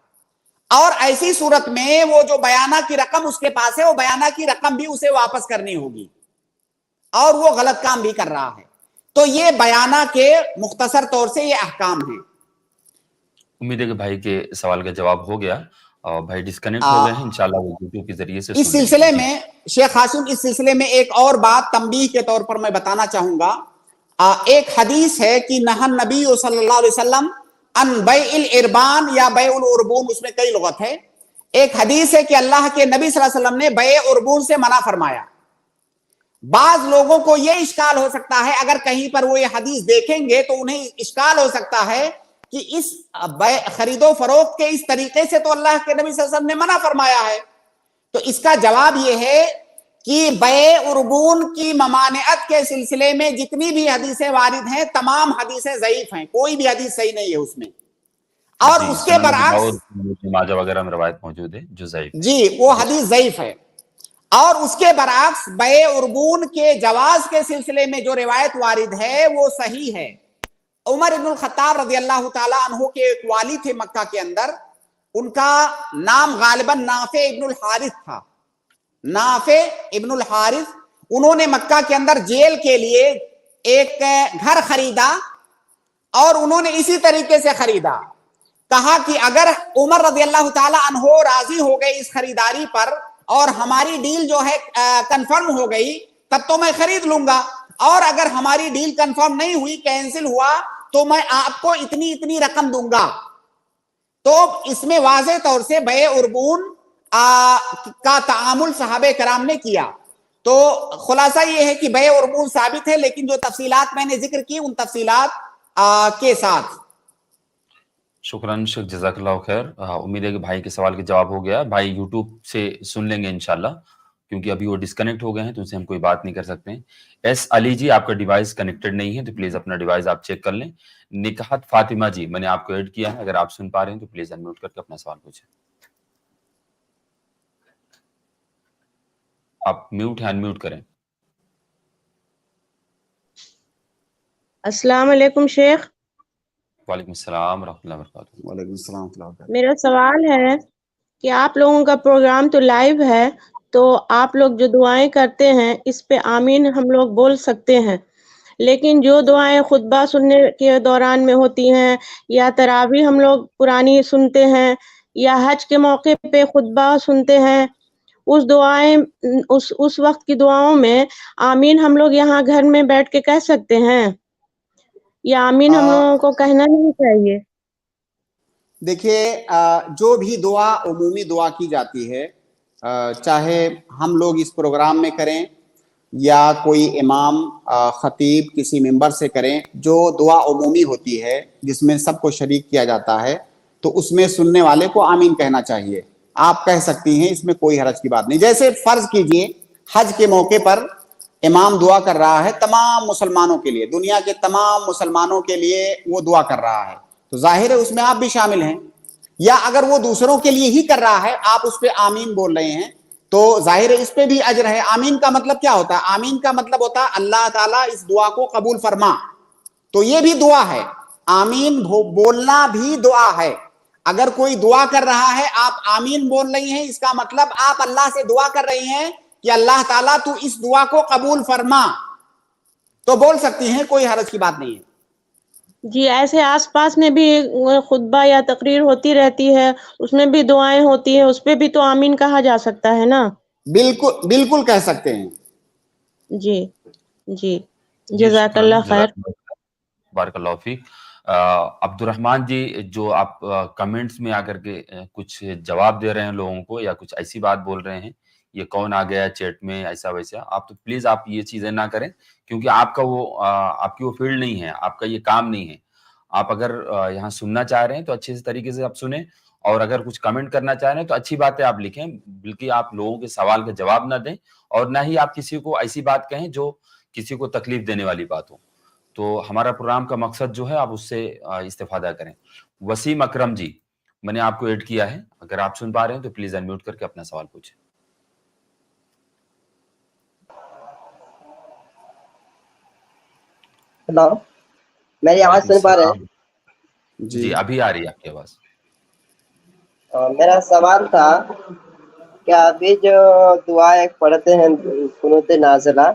اور ایسی صورت میں وہ جو بیانہ کی رقم اس کے پاس ہے وہ بیانہ کی رقم بھی اسے واپس کرنی ہوگی، اور وہ غلط کام بھی کر رہا ہے. تو یہ بیانہ کے مختصر طور سے یہ احکام ہیں. امید ہے کہ بھائی کے سوال کا جواب ہو گیا اور بھائی ڈسکنیکٹ ہو گئے ہیں، انشاءاللہ وہ یوٹیوب کے ذریعے سے اس سلسلے میں شیخ ہاشم، اس سلسلے میں ایک اور بات تنبیہ کے طور پر میں بتانا چاہوں گا. ایک حدیث ہے کہ نہى النبی صلی اللہ علیہ وسلم ان بیع الاربان یا بیع الاربون، اس میں کئی لغت ہے. ایک حدیث ہے کہ اللہ کے نبی صلی اللہ علیہ وسلم نے بیع اربون سے منع فرمایا. بعض لوگوں کو یہ اشکال ہو سکتا ہے، اگر کہیں پر وہ یہ حدیث دیکھیں گے تو انہیں اشکال ہو سکتا ہے کہ اس خرید و فروخت کے اس طریقے سے تو اللہ کے نبی صلی اللہ علیہ وسلم نے منع فرمایا ہے. تو اس کا جواب یہ ہے کہ بیع اربون کی ممانعت کے سلسلے میں جتنی بھی حدیثیں وارد ہیں تمام حدیثیں ضعیف ہیں، کوئی بھی حدیث صحیح نہیں ہے اس میں. اور اس کے برعکس ماجہ وغیرہ میں روایت موجود ہے جو ضعیف، جی وہ حدیث ضعیف ہے. اور اس کے برعکس بیع اربون کے جواز کے سلسلے میں جو روایت وارد ہے وہ صحیح ہے. عمر ابن الخطاب رضی اللہ تعالی عنہ کے ایک والی تھے مکہ کے اندر، ان کا نام غالباً نافع ابن الحارث تھا. نافع ابن الحارث، انہوں نے مکہ کے اندر جیل کے لیے ایک گھر خریدا اور انہوں نے اسی طریقے سے خریدا. کہا کہ اگر عمر رضی اللہ تعالی عنہ راضی ہو گئے اس خریداری پر اور ہماری ڈیل جو ہے کنفرم ہو گئی تب تو میں خرید لوں گا، اور اگر ہماری ڈیل کنفرم نہیں ہوئی، کینسل ہوا، تو میں آپ کو اتنی رقم دوں گا. تو اس میں واضح طور سے بیع اربون کا تعامل صحابہ کرام نے کیا. تو خلاصہ یہ ہے کہ بیع اربون ثابت ہے، لیکن جو تفصیلات میں نے ذکر کی ان تفصیلات کے ساتھ. شکراً شیخ، جزاک اللہ خیر. امید ہے کہ بھائی کے سوال کا جواب ہو گیا. بھائی یوٹیوب سے سن لیں گے انشاءاللہ، کیونکہ ابھی وہ ڈسکنیکٹ ہو گئے ہیں تو ان سے ہم کوئی بات نہیں کر سکتے ہیں. ایس علی جی، آپ کا ڈیوائس کنیکٹڈ نہیں ہے تو پلیز اپنا ڈیوائس آپ چیک کر لیں. نکہت فاطمہ جی، میں نے آپ کو ایڈ کیا ہے، اگر آپ سن پا رہے ہیں تو پلیز انمیوٹ کر کے اپنا سوال پوچھیں. آپ میوٹ ہیں، انمیوٹ کریں. السلام علیکم شیخ. وعلیکم السلام ورحمۃ اللہ وبرکاتہ. وعلیکم السلام ورحمۃ اللہ وبرکاتہ. میرا سوال ہے کہ آپ لوگوں کا پروگرام تو لائیو ہے، تو آپ لوگ جو دعائیں کرتے ہیں اس پہ آمین ہم لوگ بول سکتے ہیں، لیکن جو دعائیں خطبہ سننے کے دوران میں ہوتی ہیں یا تراویح ہم لوگ قرآنی سنتے ہیں یا حج کے موقع پہ خطبہ سنتے ہیں، اس دعائیں اس وقت کی دعاؤں میں آمین ہم لوگ یہاں گھر میں بیٹھ کے کہہ سکتے ہیں یا آمین ہم لوگوں کو کہنا نہیں چاہیے؟ دیکھیے، جو بھی دعا عمومی دعا کی جاتی ہے، چاہے ہم لوگ اس پروگرام میں کریں یا کوئی امام خطیب کسی ممبر سے کریں، جو دعا عمومی ہوتی ہے جس میں سب کو شریک کیا جاتا ہے، تو اس میں سننے والے کو آمین کہنا چاہیے. آپ کہہ سکتی ہیں، اس میں کوئی حرج کی بات نہیں. جیسے فرض کیجئے حج کے موقع پر امام دعا کر رہا ہے تمام مسلمانوں کے لیے، دنیا کے تمام مسلمانوں کے لیے وہ دعا کر رہا ہے، تو ظاہر ہے اس میں آپ بھی شامل ہیں. یا اگر وہ دوسروں کے لیے ہی کر رہا ہے, آپ اس پہ آمین بول رہے ہیں, تو ظاہر ہے اس پہ بھی اجر ہے. آمین کا مطلب کیا ہوتا ہے؟ آمین کا مطلب ہوتا ہے اللہ تعالیٰ اس دعا کو قبول فرما. تو یہ بھی دعا ہے, آمین بولنا بھی دعا ہے. اگر کوئی دعا کر رہا ہے, آپ آمین بول رہی ہیں, اس کا مطلب آپ اللہ سے دعا کر رہی ہیں کہ اللہ تعالیٰ تو اس دعا کو قبول فرما. تو بول سکتی ہیں, کوئی حرج کی بات نہیں ہے. جی ایسے آس پاس میں بھی خطبہ یا تقریر ہوتی رہتی ہے, اس میں بھی دعائیں ہوتی ہیں, اس پہ بھی تو آمین کہا جا سکتا ہے نا؟ بالکل بالکل کہہ سکتے ہیں. جی جی جزاک اللہ خیر. بارک اللہ فیک. عبد الرحمن جی, جو آپ کمنٹس میں آ کر کے کچھ جواب دے رہے ہیں لوگوں کو, یا کچھ ایسی بات بول رہے ہیں, یہ کون آ گیا چیٹ میں ایسا ویسا, آپ تو پلیز آپ یہ چیزیں نہ کریں, کیونکہ آپ کا آپ کی وہ فیلڈ نہیں ہے, آپ کا یہ کام نہیں ہے. آپ اگر یہاں سننا چاہ رہے ہیں تو اچھے طریقے سے آپ سنیں, اور اگر کچھ کمنٹ کرنا چاہ رہے ہیں تو اچھی باتیں آپ لکھیں, بلکہ آپ لوگوں کے سوال کا جواب نہ دیں, اور نہ ہی آپ کسی کو ایسی بات کہیں جو کسی کو تکلیف دینے والی بات ہو. تو ہمارا پروگرام کا مقصد جو ہے آپ اس سے استفادہ کریں. وسیم اکرم جی, میں نے آپ کو ایڈ کیا ہے, اگر آپ سن پا رہے ہیں تو پلیز انمیوٹ کر کے اپنا سوال پوچھیں. ہلو, میری آواز سن پا رہے ہیں؟ جی ابھی آ رہی ہے آپ کی آواز. میرا سوال تھا کہ ابھی جو دعا ایک پڑھتے ہیں قنوت نازلہ,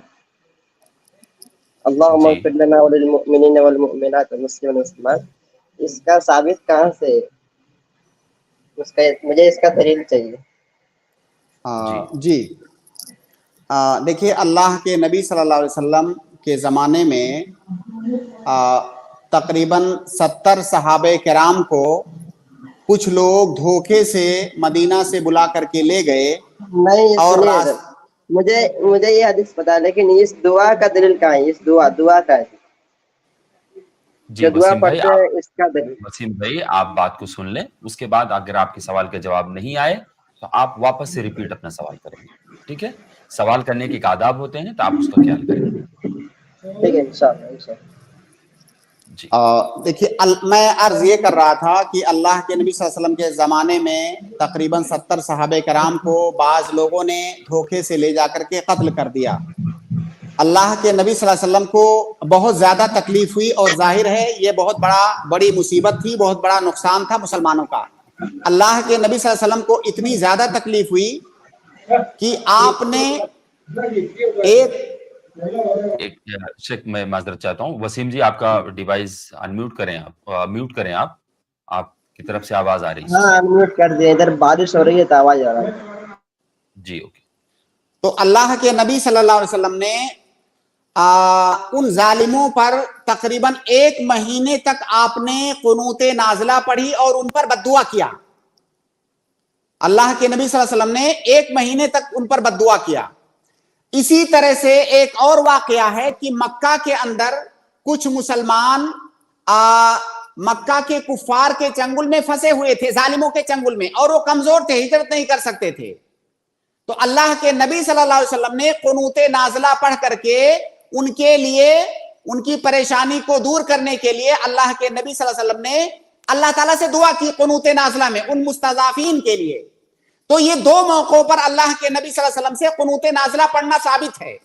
اللہم اغفر لنا وللمؤمنین والمؤمنات والمسلمین والمسلمات, اس کا ثابت کہاں سے؟ مجھے اس کا دلیل چاہیے. جی دیکھیے, اللہ کے نبی صلی اللہ علیہ وسلم کے زمانے میں تقریباً 70 صحابہ کرام کو کچھ لوگ دھوکے سے مدینہ سے بلا کر کے لے گئے. نہیں اور مجھے یہ حدیث پتا ہے, لیکن اس دعا کا دلیل کہاں ہے؟ اس دعا کا ہے جی دعا پڑھتے ہیں, اس کا دلیل. وسیم بھائی آپ بات کو سن لیں, اس کے بعد اگر آپ کے سوال کا جواب نہیں آئے تو آپ واپس سے ریپیٹ اپنا سوال کریں گے, ٹھیک ہے؟ سوال کرنے کے آداب ہوتے ہیں, تو آپ اس کا خیال کریں. ٹھیک ہے, انشاءاللہ. جی دیکھیے, میں عرض یہ کر رہا تھا کہ اللہ کے نبی صلی اللہ علیہ وسلم کے زمانے میں تقریباً 70 صحابہ کرام کو بعض لوگوں نے دھوکے سے لے جا کر کے قتل کر دیا. اللہ کے نبی صلی اللہ علیہ وسلم کو بہت زیادہ تکلیف ہوئی, اور ظاہر ہے یہ بہت بڑی مصیبت تھی, بہت بڑا نقصان تھا مسلمانوں کا. اللہ کے نبی صلی اللہ علیہ وسلم کو اتنی زیادہ تکلیف ہوئی کہ آپ نے شیخ, میں معذرت چاہتا ہوں, وسیم جی آپ کا ڈیوائس انمیوٹ کریں, آپ میوٹ کریں, آپ کی طرف سے آواز آ رہی ہے. ہاں انمیوٹ کر دیا, ادھر بارش ہو رہی ہے تو آواز آ رہا ہے. جی اوکے. تو اللہ کے نبی صلی اللہ علیہ وسلم نے ان ظالموں پر تقریباً 1 مہینے تک آپ نے قنوت نازلہ پڑھی اور ان پر بددعا کیا. اللہ کے نبی صلی اللہ علیہ وسلم نے 1 مہینے تک ان پر بددعا کیا. اسی طرح سے ایک اور واقعہ ہے کہ مکہ کے اندر کچھ مسلمان مکہ کے کفار کے چنگل میں پھنسے ہوئے تھے, ظالموں کے چنگل میں, اور وہ کمزور تھے, ہجرت نہیں کر سکتے تھے. تو اللہ کے نبی صلی اللہ علیہ وسلم نے قنوت نازلہ پڑھ کر کے ان کے لیے, ان کی پریشانی کو دور کرنے کے لیے اللہ کے نبی صلی اللہ علیہ وسلم نے اللہ تعالیٰ سے دعا کی قنوت نازلہ میں ان مستضعفین کے لیے. تو یہ 2 موقعوں پر اللہ کے نبی صلی اللہ علیہ وسلم سے قنوت نازلہ پڑھنا ثابت ہے.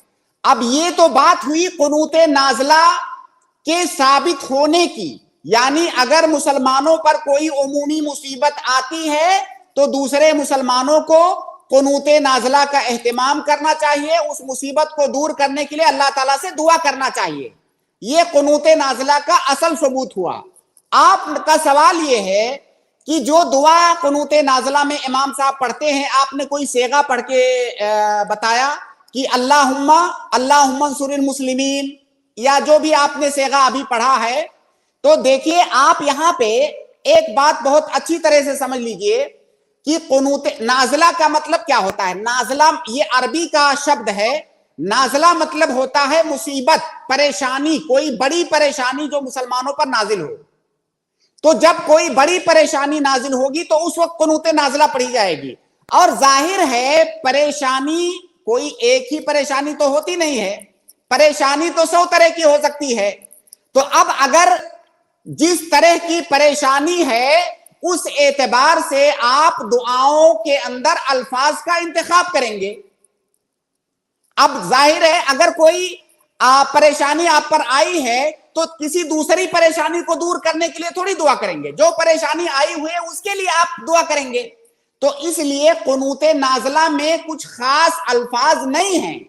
اب یہ تو بات ہوئی قنوت نازلہ کے ثابت ہونے کی, یعنی اگر مسلمانوں پر کوئی عمومی مصیبت آتی ہے تو دوسرے مسلمانوں کو قنوت نازلہ کا اہتمام کرنا چاہیے, اس مصیبت کو دور کرنے کے لیے اللہ تعالیٰ سے دعا کرنا چاہیے. یہ قنوت نازلہ کا اصل ثبوت ہوا. آپ کا سوال یہ ہے کہ جو دعا قنوت نازلہ میں امام صاحب پڑھتے ہیں, آپ نے کوئی صیغہ پڑھ کے بتایا کہ اللہم انصر المسلمین, یا جو بھی آپ نے صیغہ ابھی پڑھا ہے. تو دیکھیے, آپ یہاں پہ ایک بات بہت اچھی طرح سے سمجھ لیجئے کہ قنوت نازلہ کا مطلب کیا ہوتا ہے. نازلہ یہ عربی کا شبد ہے. نازلہ مطلب ہوتا ہے مصیبت, پریشانی, کوئی بڑی پریشانی جو مسلمانوں پر نازل ہو. تو جب کوئی بڑی پریشانی نازل ہوگی تو اس وقت قنوت نازلہ پڑھی جائے گی. اور ظاہر ہے پریشانی کوئی ایک ہی پریشانی تو ہوتی نہیں ہے, پریشانی تو 100 طرح کی ہو سکتی ہے. تو اب اگر جس طرح کی پریشانی ہے उस एतबार से आप दुआओं के अंदर अल्फाज का इंतखाब करेंगे। अब जाहिर है अगर कोई परेशानी आप पर आई है तो किसी दूसरी परेशानी को दूर करने के लिए थोड़ी दुआ करेंगे, जो परेशानी आई हुई है उसके लिए आप दुआ करेंगे। तो इसलिए कुनूते नाज़िला में कुछ खास अल्फाज नहीं हैं।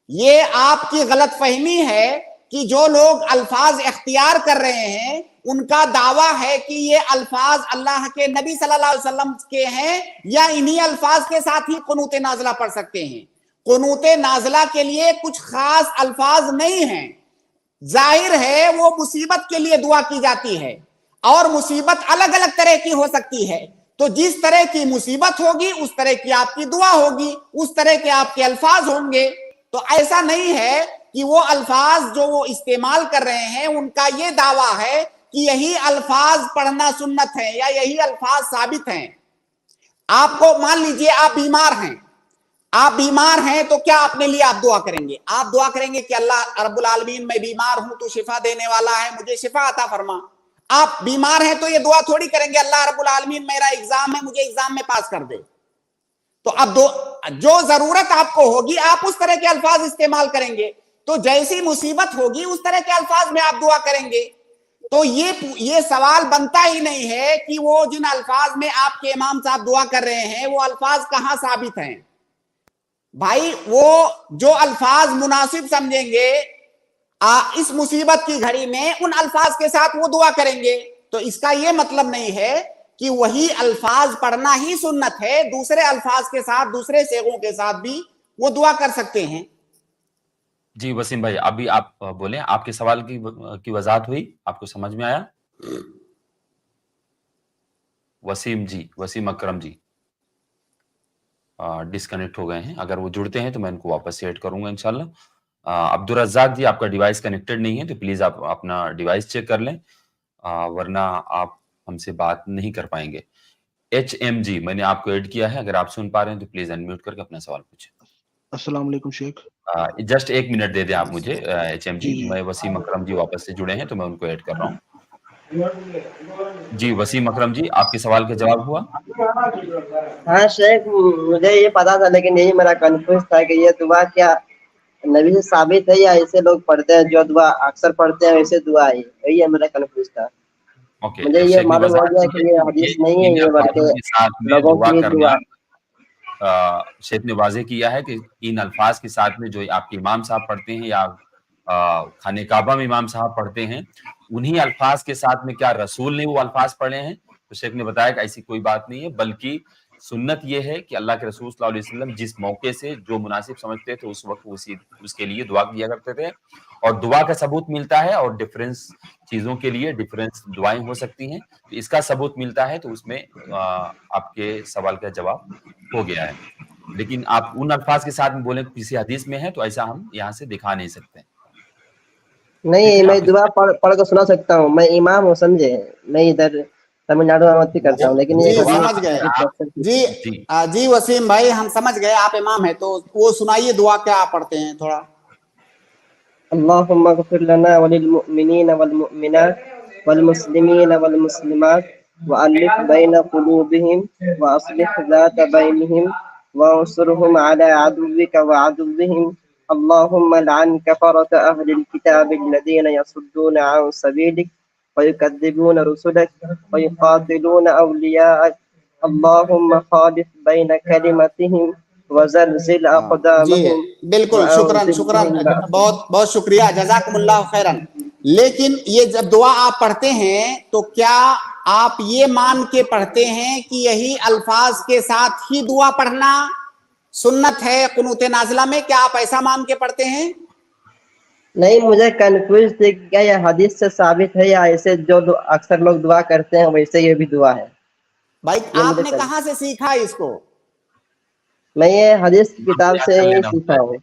ये आपकी गलत फहमी है कि जो लोग अल्फाज इख्तियार कर रहे हैं उनका दावा है कि ये अल्फाज अल्लाह के नबी सल्लल्लाहु अलैहि वसल्लम के हैं या इन्हीं अल्फाज के साथ ही कुनूते नाज़िला पढ़ सकते हैं। कुनूते नाज़िला के लिए कुछ खास अल्फाज नहीं हैं। जाहिर है वो मुसीबत के लिए दुआ की जाती है और मुसीबत अलग अलग तरह की हो सकती है। तो जिस तरह की मुसीबत होगी उस तरह की आपकी दुआ होगी, उस तरह के आपके अल्फाज होंगे। तो ऐसा नहीं है कि वो अल्फाज जो वो इस्तेमाल कर रहे हैं उनका ये दावा है कि यही अल्फाज पढ़ना सुन्नत है या यही अल्फाज साबित हैं। आपको मान लीजिए आप बीमार हैं तो क्या अपने लिए आप दुआ करेंगे? आप दुआ करेंगे कि अल्लाह रब्बुल आलमीन मैं बीमार हूं, तू शिफा देने वाला है, मुझे शिफा अता फरमा। आप बीमार हैं तो ये दुआ थोड़ी करेंगे अल्लाह रब्बुल आलमीन मेरा एग्जाम है, मुझे एग्जाम में पास कर दे। तो अब जो जरूरत आपको होगी आप उस तरह के अल्फाज इस्तेमाल करेंगे। तो जैसी मुसीबत होगी उस तरह के अल्फाज में आप दुआ करेंगे। तो ये सवाल बनता ही नहीं है कि वो जिन अल्फाज में आपके इमाम साहब दुआ कर रहे हैं वो अल्फाज कहां साबित हैं। भाई वो जो अल्फाज मुनासिब समझेंगे इस मुसीबत की घड़ी में उन अल्फाज के साथ वो दुआ करेंगे। तो इसका ये मतलब नहीं है कि वही अल्फाज पढ़ना ही सुन्नत है, दूसरे अल्फाज के साथ दूसरे सेगों के साथ भी वो दुआ कर सकते हैं। जी वसीम भाई, अभी आप बोले, आपके सवाल की वजाहत हुई, आपको समझ में आया? वसीम अकरम जी डिस्कनेक्ट हो गए हैं। अगर वो जुड़ते हैं तो मैं इनको वापस से ऐड करूंगा इंशाल्लाह। अब्दुल रज़ाक जी, आपका डिवाइस कनेक्टेड नहीं है तो प्लीज आप अपना डिवाइस चेक कर लें, वरना आप हमसे बात नहीं कर पाएंगे। HM जी, मैंने आपको ऐड किया है, अगर आप सुन पा रहे हैं तो प्लीज अनम्यूट करके अपना सवाल पूछें। अस्सलाम वालेकुम शेख। जस्ट 1 मिनट दे दें आप मुझे HM जी। मैं वसीम अकरम जी वापस से जुड़े हैं तो मैं उनको ऐड कर रहा हूँ। जी वसीम अकरम जी, आपके सवाल का जवाब हुआ? हाँ शेख, मुझे ये पता था लेकिन यही मेरा कंफ्यूज था कि ये दुआ क्या नबी से साबित है या ऐसे लोग पढ़ते हैं जो दुआ अक्सर पढ़ते हैं वैसे दुआ है, यही है मेरा कंफ्यूज था। मुझे ये मालूम हो गया कि ये हदीस नहीं है, ये बल्कि लोगों की दुआ। शेख ने वाज़ेह किया है कि इन अल्फाज के साथ में जो आपके इमाम साहब पढ़ते हैं या खाने काबा में इमाम साहब पढ़ते हैं उन्हीं अल्फाज के साथ में क्या रसूल ने वो अल्फाज पढ़े हैं? तो शेख ने बताया कि ऐसी कोई बात नहीं है, बल्कि सुन्नत ये है कि अल्लाह के रसूल सल्लल्लाहु अलैहि वसल्लम जिस मौके से जो मुनासिब समझते थे उस वक्त उसके लिए दुआ किया करते थे, और दुआ का सबूत मिलता है और डिफरेंस चीजों के लिए डिफरेंस दुआएं हो सकती हैं, तो इसका सबूत मिलता है, तो उसमें आपके सवाल का जवाब हो गया है। लेकिन आप उन अल्फाज के साथ में बोले किसी हदीस में है तो ऐसा हम यहाँ से दिखा नहीं सकते। नहीं, मैं दुआ पढ़ कर सुना सकता हूँ, मैं इमाम हूँ, समझे। मैं इधर तमिलनाडु में करता हूँ, लेकिन जी समझ गए जी वसीम भाई, हम समझ गए आप इमाम है, तो वो सुनाइए दुआ क्या आप पढ़ते हैं थोड़ा। अल्लाहुम्मा ग़फिर लना वलिल मुअमिनीन वल मुअमिनात वल मुस्लिमीन वल मुस्लिमात वअल्लिफ बैन क़ुलूबिहिम वअस्लिह ज़ात बैनिहिम वअंसुरहुम अला अदुव्विका वअदुव्विहिम अल्लाहुम्मा लअन कफ़रत अहलिल किताबि अल्लज़ीना यसुद्दूना अन सबीलिक वयुकज़्ज़िबूना रुसुलक वयुक़ातिलूना औलियाअक अल्लाहुम्मा ख़ालिफ बैन कलिमतिहिम वज़लज़िल अक़दामहुम। बिल्कुल, शुक्रान, बहुत बहुत शुक्रिया, जज़ाकुमुल्लाह खैरन। लेकिन ये जब दुआ आप पढ़ते हैं तो क्या आप ये मान के पढ़ते हैं कि यही अल्फाज के साथ ही दुआ पढ़ना सुन्नत है कुनूते नाज़िला में? क्या आप ऐसा मान के पढ़ते हैं? नहीं, मुझे कंफ्यूज थे क्या ये हदीस से साबित है या ऐसे जो अक्सर लोग दुआ करते हैं वैसे ये भी दुआ है। भाई आपने कहाँ से सीखा इसको? मैं ये हदीस की किताब से ही सीखा हूँ।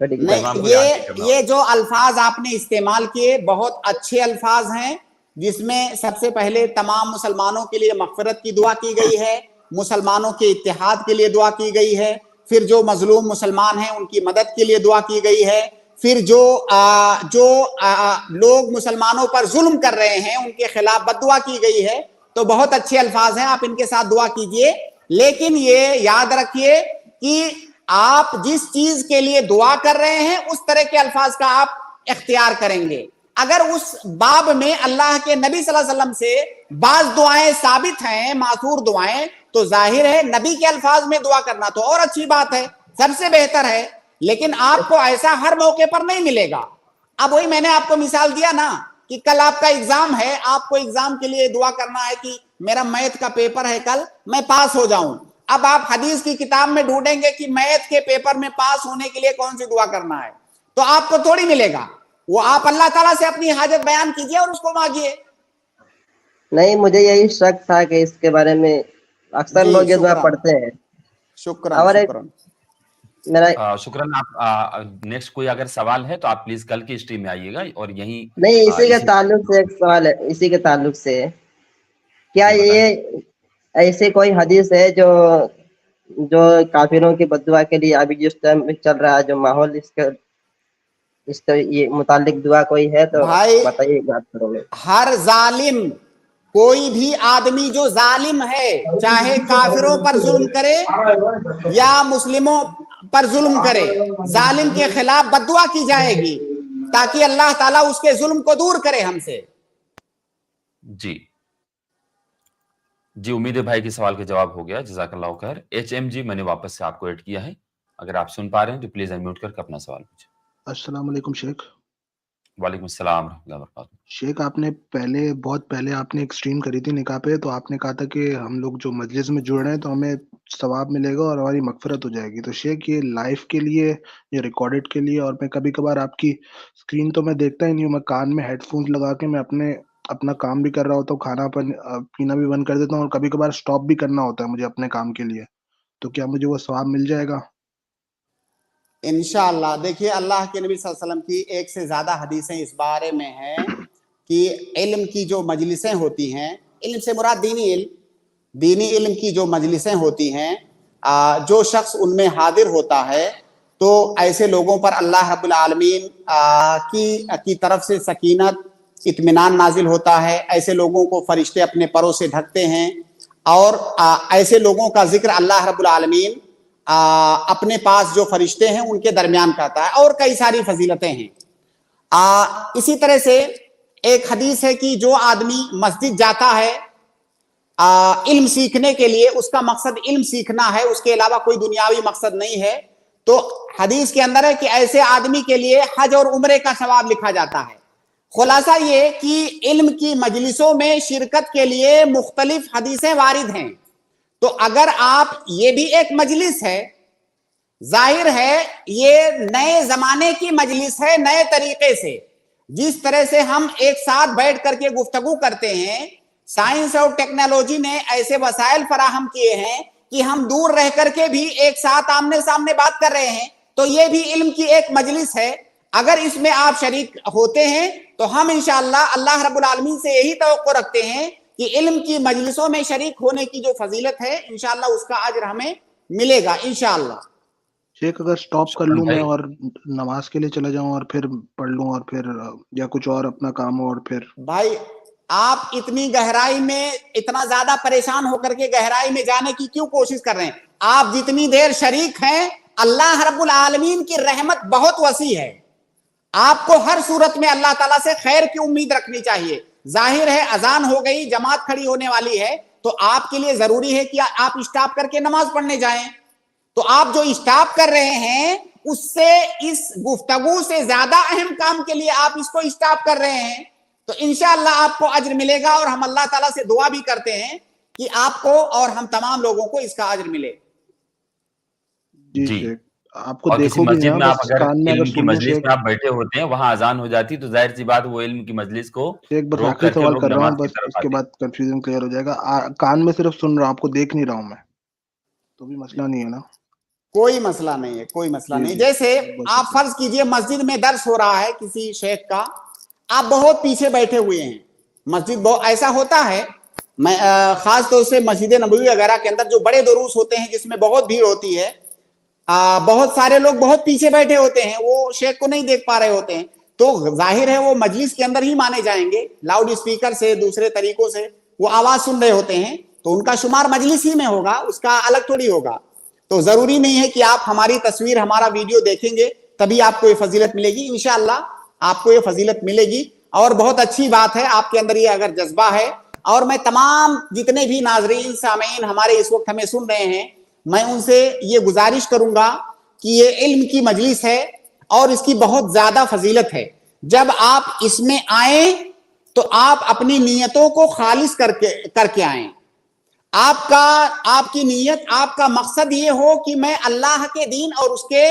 नहीं, ये जो अल्फाज आपने इस्तेमाल किए बहुत अच्छे अल्फाज हैं, जिसमें सबसे पहले तमाम मुसलमानों के लिए मग़फ़िरत की दुआ की गई है, मुसलमानों के इत्तेहाद के लिए दुआ की गई है, फिर जो मजलूम मुसलमान हैं उनकी मदद के लिए दुआ की गई है, फिर जो लोग मुसलमानों पर जुल्म कर रहे हैं उनके खिलाफ बद्दुआ की गई है। तो बहुत अच्छे अल्फाज हैं, आप इनके साथ दुआ कीजिए। लेकिन ये याद रखिए कि आप जिस चीज के लिए दुआ कर रहे हैं उस तरह के अल्फाज का आप इख्तियार करेंगे। अगर उस बाब में अल्लाह के नबी सल्लल्लाहु अलैहि वसल्लम से बाज दुआएं साबित हैं, मासूर दुआएं, तो जाहिर है नबी के अल्फाज में दुआ करना तो और अच्छी बात है, सबसे बेहतर है। लेकिन आपको ऐसा हर मौके पर नहीं मिलेगा। अब वही मैंने आपको मिसाल दिया ना कि कल आपका एग्जाम है, आपको एग्जाम के लिए दुआ करना है कि मेरा मैथ का पेपर है कल, मैं पास हो जाऊं। अब आप हदीस की किताब में ढूंढेंगे कि मैथ के पेपर में पास होने के लिए कौन सी दुआ करना है, तो आपको थोड़ी मिलेगा। वो आप अल्लाह ताला से अपनी हाजत बयान कीजिए और उसको मांगिए। नहीं, मुझे यही शक था कि इसके बारे में अक्सर लोग ये दुआ पढ़ते हैं। शुक्रान, और शुक्रान। मेरा शुक्रान। आप नेक्स्ट कोई अगर सवाल है तो आप प्लीज कल की स्ट्रीम में आइएगा। और यहीं नहीं, इसी के ताल्लुक से एक सवाल है, इसी के ताल्लुक से, क्या ये ऐसे कोई हदीस है जो काफिरों की बद्दुआ के लिए अभी जिस टाइम चल रहा है जो माहौल, इसके ये मुतालिक दुआ कोई है तो भाई बताइए, बात करोगे। हर जालिम, कोई भी आदमी जो जालिम है, चाहे काफिरों पर जुल्म करे या मुस्लिमों पर जुल्म करे, जालिम के खिलाफ बद्दुआ की जाएगी ताकि अल्लाह ताला उसके जुल्म को दूर करे हमसे। जी, उम्मीद है भाई के सवाल का जवाब हो गया। जज़ाकल्लाह खैर। HMG मैंने वापस से आपको ऐड किया है, अगर आप सुन पा रहे हैं तो प्लीज अनम्यूट करके अपना सवाल पूछें। अस्सलाम वालेकुम शेख। वालेकुम अस्सलाम रहमतुल्लाहि व बरकातुहू। शेख, आपने बहुत पहले आपने एक स्ट्रीम करी थी निकाह पे, तो आपने कहा था कि हम लोग जो मजलिस में जुड़ रहे हैं तो हमें सवाब मिलेगा और हमारी मगफिरत हो जाएगी। तो शेख, ये लाइव के लिए या रिकॉर्डेड के लिए, और मैं कभी कभार आपकी स्क्रीन तो मैं देखता ही नहीं हूँ, मैं कान में हेडफोन्स लगा के मैं अपना काम भी कर रहा होता हूँ, खाना पीना भी बंद कर देता हूँ, और कभी कभार स्टॉप भी करना होता है मुझे अपने काम के लिए, तो क्या मुझे वो सवाब मिल जाएगा? इंशाअल्लाह। देखिए, अल्लाह के नबी सल्लल्लाहु अलैहि वसल्लम की एक से ज्यादा हदीसें इस बारे में हैं कि इल्म की जो मजलिसें होती हैं, इल्म से मुराद दीनी इल्म की जो मजलिसें होती हैं, जो शख्स उनमें हाजिर होता है तो ऐसे लोगों पर अल्लाह रब्बुल आलमीन की तरफ से सकीनत, इत्मीनान नाजिल होता है। ऐसे लोगों को फरिश्ते अपने परों से ढकते हैं और ऐसे लोगों का जिक्र अल्लाह रब्बुल आलमीन अपने पास जो फरिश्ते हैं उनके दरमियान करता है, और कई सारी फजीलतें हैं। इसी तरह से एक हदीस है कि जो आदमी मस्जिद जाता है इल्म सीखने के लिए, उसका मकसद इल्म सीखना है, उसके अलावा कोई दुनियावी मकसद नहीं है, तो हदीस के अंदर है कि ऐसे आदमी के लिए हज और उम्रे का सवाब लिखा जाता है। खुलासा ये कि इल्म की मजलिसों में शिरकत के लिए मुख्तलिफ हदीसें वारिद हैं। तो अगर आप, ये भी एक मजलिस है, जाहिर है ये नए जमाने की मजलिस है, नए तरीके से, जिस तरह से हम एक साथ बैठ करके गुफ्तगू करते हैं, साइंस और टेक्नोलॉजी ने ऐसे वसाइल फराहम किए हैं कि हम दूर रह करके भी एक साथ आमने सामने बात कर रहे हैं। तो ये भी इल्म की एक मजलिस है। अगर इसमें आप शरीक होते हैं तो हम इंशाअल्लाह अल्लाह रब्बुल आलमीन से यही तवक्को रखते हैं कि इल्म की मजलिसों में शरीक होने की जो फजीलत है इंशाअल्लाह उसका अजर हमें मिलेगा इंशाअल्लाह। शेख, अगर स्टॉप कर लूं मैं और नमाज के लिए चला जाऊं और फिर पढ़ लूं और फिर या कुछ और अपना काम हो, और फिर भाई आप इतनी गहराई में, इतना ज्यादा परेशान होकर के गहराई में जाने की क्यों कोशिश कर रहे हैं? आप जितनी देर शरीक हैं, अल्लाह रब्बुल आलमीन की रहमत बहुत वसी है। आपको हर सूरत में अल्लाह ताला से खैर की उम्मीद रखनी चाहिए। जाहिर है अजान हो गई, जमात खड़ी होने वाली है, तो आपके लिए जरूरी है कि आप स्टॉप करके नमाज पढ़ने जाएं। तो आप जो स्टॉप कर रहे हैं उससे, इस गुफ्तगू से ज्यादा अहम काम के लिए आप इसको स्टॉप कर रहे हैं, तो इंशाअल्लाह आपको अज्र मिलेगा। और हम अल्लाह ताला से दुआ भी करते हैं कि आपको और हम तमाम लोगों को इसका अज्र मिले। जी। आपको और देखो किसी मस्जिद में आप अगर इल्म की सुनना मजलिस में आप बैठे होते हैं, वहां अजान हो जाती, तो जाहिर सी बात वो इल्म की मजलिस को एक बार रोक आखिरी करके सवाल लोग कर रहा हूँ, नमाज की बस तरफ उसके आते हैं। बाद कंफ्यूजन क्लियर हो जाएगा। कान में सिर्फ सुन रहा हूँ, आपको देख नहीं रहा हूँ मैं, तो भी मसला नहीं है ना? कोई मसला नहीं है, कोई मसला नहीं। जैसे आप फर्ज कीजिए मस्जिद में दर्स हो रहा है किसी शेख का, आप बहुत पीछे बैठे हुए हैं। मस्जिद बहुत ऐसा होता है, मैं खास तौर से मस्जिद नबवी वगैरह के अंदर जो बड़े दुरूस होते हैं जिसमें बहुत भीड़ होती है, बहुत सारे लोग बहुत पीछे बैठे होते हैं, वो शेख को नहीं देख पा रहे होते हैं, तो जाहिर है वो मजलिस के अंदर ही माने जाएंगे, लाउड स्पीकर से, दूसरे तरीकों से وہ आवाज सुन रहे होते हैं तो उनका शुमार मजलिस ही में होगा, उसका अलग थोड़ी होगा। तो जरूरी नहीं है कि आप हमारी तस्वीर, हमारा वीडियो देखेंगे तभी आपको ये फजीलत मिलेगी। इंशाअल्लाह आपको ये फजीलत मिलेगी और बहुत अच्छी बात है आपके अंदर ये अगर जज्बा है। और मैं तमाम जितने भी नाजरीन सामीन हमारे इस वक्त हमें सुन रहे हैं, मैं उनसे ये गुजारिश करूंगा कि ये इल्म की मजलिस है और इसकी बहुत ज्यादा फजीलत है। जब आप इसमें आए तो आप अपनी नियतों को खालिस करके आए। आपकी नीयत, आपका मकसद ये हो कि मैं अल्लाह के दीन और उसके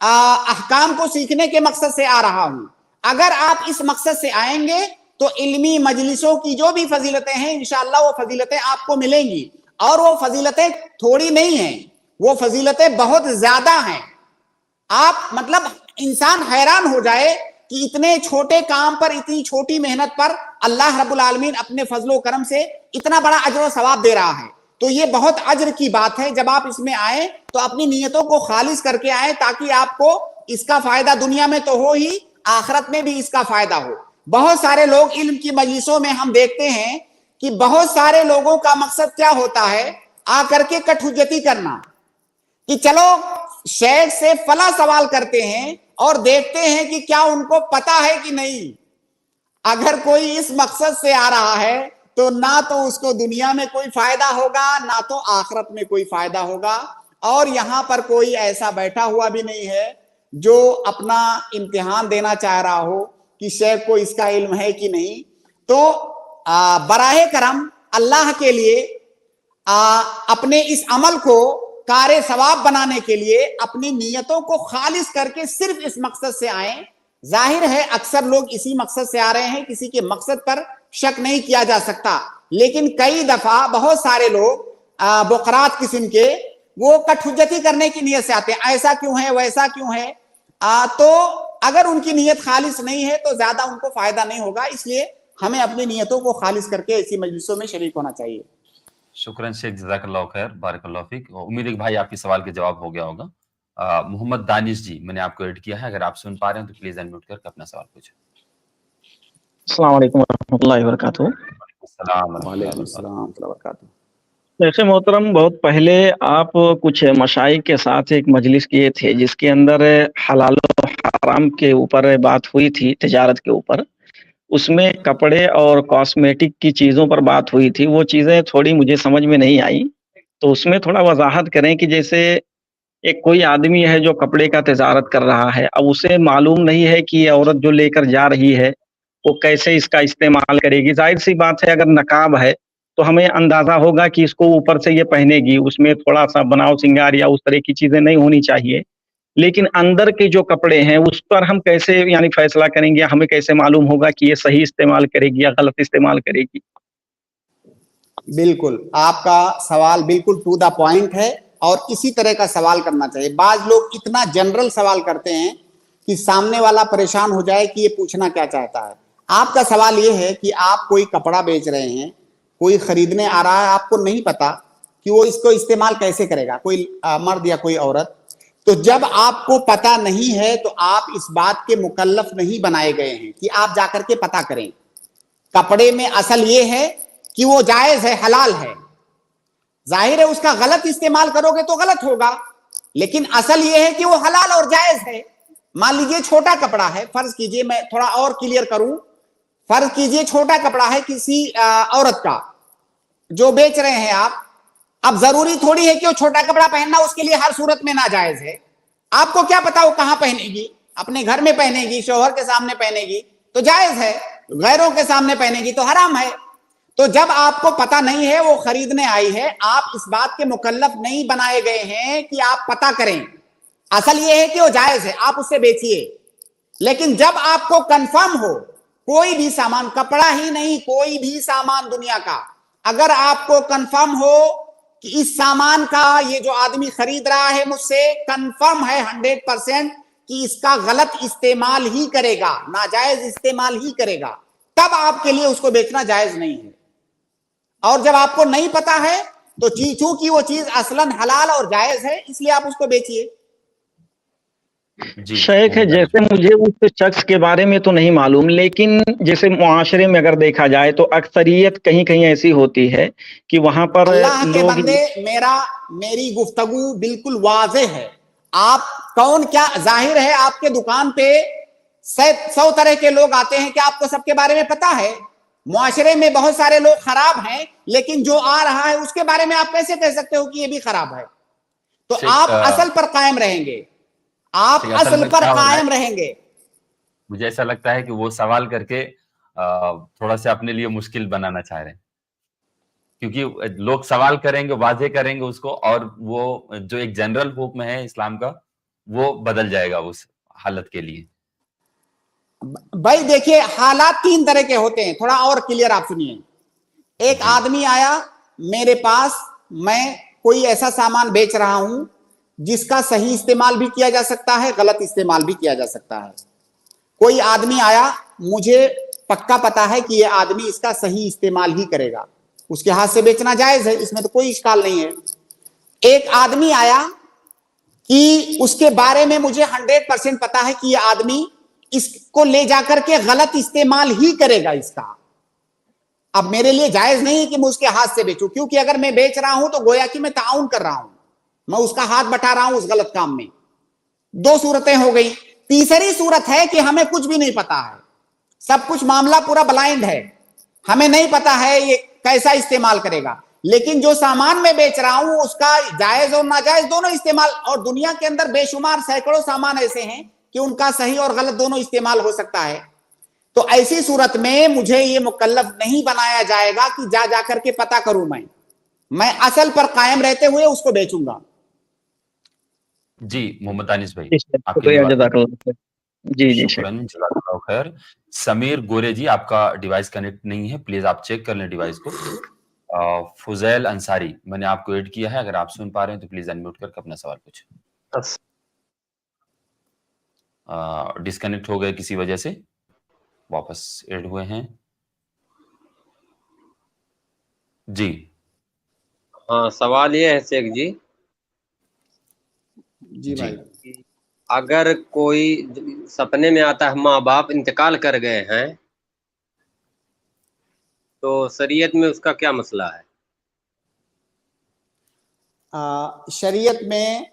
अहकाम को सीखने के मकसद से आ रहा हूं। अगर आप इस मकसद से आएंगे तो इल्मी मजलिसों की जो भी फजीलतें हैं इंशाअल्लाह वो फजीलतें आपको मिलेंगी। और वो फजीलतें थोड़ी नहीं हैं, वो फजीलतें बहुत ज्यादा हैं। आप मतलब इंसान हैरान हो जाए कि इतने छोटे काम पर, इतनी छोटी मेहनत पर अल्लाह रब्बुल आलमीन अपने फजलो करम से इतना बड़ा अजर और सवाब दे रहा है। तो ये बहुत अजर की बात है। जब आप इसमें आए तो अपनी नियतों को खालिस करके आए ताकि आपको इसका फायदा दुनिया में तो हो ही, आखिरत में भी इसका फायदा हो। बहुत सारे लोग इल्म की मजलिसों में हम देखते हैं कि बहुत सारे लोगों का मकसद क्या होता है, आकर के कठहुज्जती करना कि चलो शेख से फला सवाल करते हैं और देखते हैं कि क्या उनको पता है कि नहीं। अगर कोई इस मकसद से आ रहा है तो ना तो उसको दुनिया में कोई फायदा होगा, ना तो आखिरत में कोई फायदा होगा। और यहां पर कोई ऐसा बैठा हुआ भी नहीं है जो अपना इम्तिहान देना चाह रहा हो कि शेख को इसका इल्म है कि नहीं। तो बराहे करम अल्लाह के लिए अपने इस अमल को कारे सवाब बनाने के लिए अपनी नियतों को खालिस करके सिर्फ इस मकसद से आए। जाहिर है अक्सर लोग इसी मकसद से आ रहे हैं, किसी के मकसद पर शक नहीं किया जा सकता। लेकिन कई दफा बहुत सारे लोग बुकरात किस्म के वो कठहुज्जती करने की नियत से आते हैं, ऐसा क्यों है, वैसा क्यों है। तो अगर उनकी नियत खालिस नहीं है तो ज्यादा उनको फायदा नहीं होगा। इसलिए हमें अपनी नियतों को खालिस करके ऐसी मजलिसों में शरीक होना चाहिए। शुक्रन शेख, जज़ाकल्लाह खैर, बारकल्लाह फीक। उम्मीद है कि भाई आपके सवाल के जवाब हो गया होगा। मोहम्मद दानिश जी, मैंने आपको ऐड किया है, अगर आप सुन पा रहे हैं तो प्लीज अनम्यूट करके अपना सवाल पूछें। अस्सलाम वालेकुम रहमतुल्लाहि व बरकातहू। वालेकुम अस्सलाम व बरकातहू। शेख मोहतरम, बहुत पहले आप कुछ मशाइख के साथ एक मजलिस किए थे जिसके अंदर हलाल और हराम के ऊपर बात हुई थी, तिजारत के ऊपर। उसमें कपड़े और कॉस्मेटिक की चीज़ों पर बात हुई थी। वो चीज़ें थोड़ी मुझे समझ में नहीं आई, तो उसमें थोड़ा वजाहत करें कि जैसे एक कोई आदमी है जो कपड़े का तिजारत कर रहा है, अब उसे मालूम नहीं है कि ये औरत जो लेकर जा रही है वो कैसे इसका इस्तेमाल करेगी। जाहिर सी बात है, अगर नकाब है तो हमें अंदाजा होगा कि इसको ऊपर से ये पहनेगी, उसमें थोड़ा सा बनाव सिंगार या उस तरह की चीजें नहीं होनी चाहिए। लेकिन अंदर के जो कपड़े हैं उस पर हम कैसे यानी फैसला करेंगे, हमें कैसे मालूम होगा कि ये सही इस्तेमाल करेगी या गलत इस्तेमाल करेगी। बिल्कुल, आपका सवाल बिल्कुल टू द पॉइंट है और इसी तरह का सवाल करना चाहिए। बाज लोग इतना जनरल सवाल करते हैं कि सामने वाला परेशान हो जाए कि ये पूछना क्या चाहता है। आपका सवाल ये है कि आप कोई कपड़ा बेच रहे हैं, कोई खरीदने आ रहा है, आपको नहीं पता कि वो इसको इस्तेमाल कैसे करेगा, कोई मर्द या कोई औरत। तो जब आपको पता नहीं है तो आप इस बात के मुकल्लफ नहीं बनाए गए हैं कि आप जाकर के पता करें। कपड़े में असल ये है कि वो जायज है, हलाल है। जाहिर है उसका गलत इस्तेमाल करोगे तो गलत होगा, लेकिन असल ये है कि वो हलाल और जायज है। मान लीजिए छोटा कपड़ा है, फर्ज कीजिए, मैं थोड़ा और क्लियर करूं, फर्ज कीजिए छोटा कपड़ा है किसी औरत का जो बेच रहे हैं आप। अब जरूरी थोड़ी है कि वो छोटा कपड़ा पहनना उसके लिए हर सूरत में नाजायज है। आपको क्या पता वो कहां पहनेगी, अपने घर में पहनेगी, शौहर के सामने पहनेगी तो जायज है, गैरों के सामने पहनेगी तो हराम है। तो जब आपको पता नहीं है, वो खरीदने आई है, आप इस बात के मुकल्लफ नहीं बनाए गए हैं कि आप पता करें। असल ये है कि वो जायज है, आप उससे बेचिए। लेकिन जब आपको कंफर्म हो, कोई भी सामान, कपड़ा ही नहीं कोई भी सामान दुनिया का, अगर आपको कंफर्म हो कि इस सामान का ये जो आदमी खरीद रहा है मुझसे कंफर्म है 100% कि इसका गलत इस्तेमाल ही करेगा, नाजायज इस्तेमाल ही करेगा, तब आपके लिए उसको बेचना जायज नहीं है। और जब आपको नहीं पता है तो चूंकि वो चीज असलन हलाल और जायज है, इसलिए आप उसको बेचिए। जी शेख है, जैसे मुझे उस शख्स के बारे में तो नहीं मालूम, लेकिन जैसे मुआशरे में अगर देखा जाए तो अक्सरियत कहीं कहीं ऐसी होती है कि वहां पर अल्लाह के लोग बंदे, मेरी गुफ्तगू बिल्कुल वाज़ेह है। आप कौन, क्या जाहिर है आपके दुकान पे 100 तरह के लोग आते हैं, क्या आपको सबके बारे में पता है? मुआशरे में बहुत सारे लोग खराब हैं, लेकिन जो आ रहा है उसके बारे में आप कैसे कह सकते हो कि ये भी खराब है? तो आप असल पर कायम रहेंगे, आप असल पर कायम रहेंगे। मुझे ऐसा लगता है कि वो सवाल करके थोड़ा सा अपने लिए मुश्किल बनाना चाह रहे हैं, क्योंकि लोग सवाल करेंगे, वाजे करेंगे उसको, और वो जो एक जनरल हुक्म है इस्लाम का वो बदल जाएगा उस हालत के लिए। भाई देखिए, हालात 3 तरह के होते हैं, थोड़ा और क्लियर आप सुनिए। एक आदमी आया मेरे पास, मैं कोई ऐसा सामान बेच रहा हूं जिसका सही इस्तेमाल भी किया जा सकता है, गलत इस्तेमाल भी किया जा सकता है। कोई आदमी आया, मुझे पक्का पता है कि यह आदमी इसका सही इस्तेमाल ही करेगा, उसके हाथ से बेचना जायज है, इसमें तो कोई इश्काल नहीं है। एक आदमी आया कि उसके बारे में मुझे 100% पता है कि यह आदमी इसको ले जाकर के गलत इस्तेमाल ही करेगा इसका। अब मेरे लिए जायज नहीं है कि मैं उसके हाथ से बेचूं, क्योंकि अगर मैं बेच रहा हूं तो गोया कि मैं ताउन कर रहा हूं, मैं उसका हाथ बटा रहा हूं उस गलत काम में। 2 सूरतें हो गई। तीसरी सूरत है कि हमें कुछ भी नहीं पता है, सब कुछ मामला पूरा ब्लाइंड है, हमें नहीं पता है ये कैसा इस्तेमाल करेगा, लेकिन जो सामान मैं बेच रहा हूं उसका जायज और नाजायज दोनों इस्तेमाल, और दुनिया के अंदर बेशुमार सैकड़ों सामान ऐसे हैं कि उनका सही और गलत दोनों इस्तेमाल हो सकता है। तो ऐसी सूरत में मुझे ये मुकल्लफ नहीं बनाया जाएगा कि जा जाकर के पता करूं, मैं असल पर कायम रहते हुए उसको बेचूंगा। जी मोहम्मद दानिश भाई, जी शुक्रान, जज़ाकल्लाह खैर। समीर गोरे जी, आपका डिवाइस कनेक्ट नहीं है, प्लीज आप चेक कर लें डिवाइस को। फुजैल अंसारी, मैंने आपको ऐड किया है, अगर आप सुन पा रहे हैं तो प्लीज अनम्यूट करके अपना सवाल पूछें। डिस्कनेक्ट हो गए किसी वजह से, वापस ऐड हुए हैं। जी हाँ, सवाल ये है शेख जी, जी भाई, अगर कोई सपने में आता है माँ बाप इंतकाल कर गए हैं, तो शरीयत में उसका क्या मसला है? शरीयत में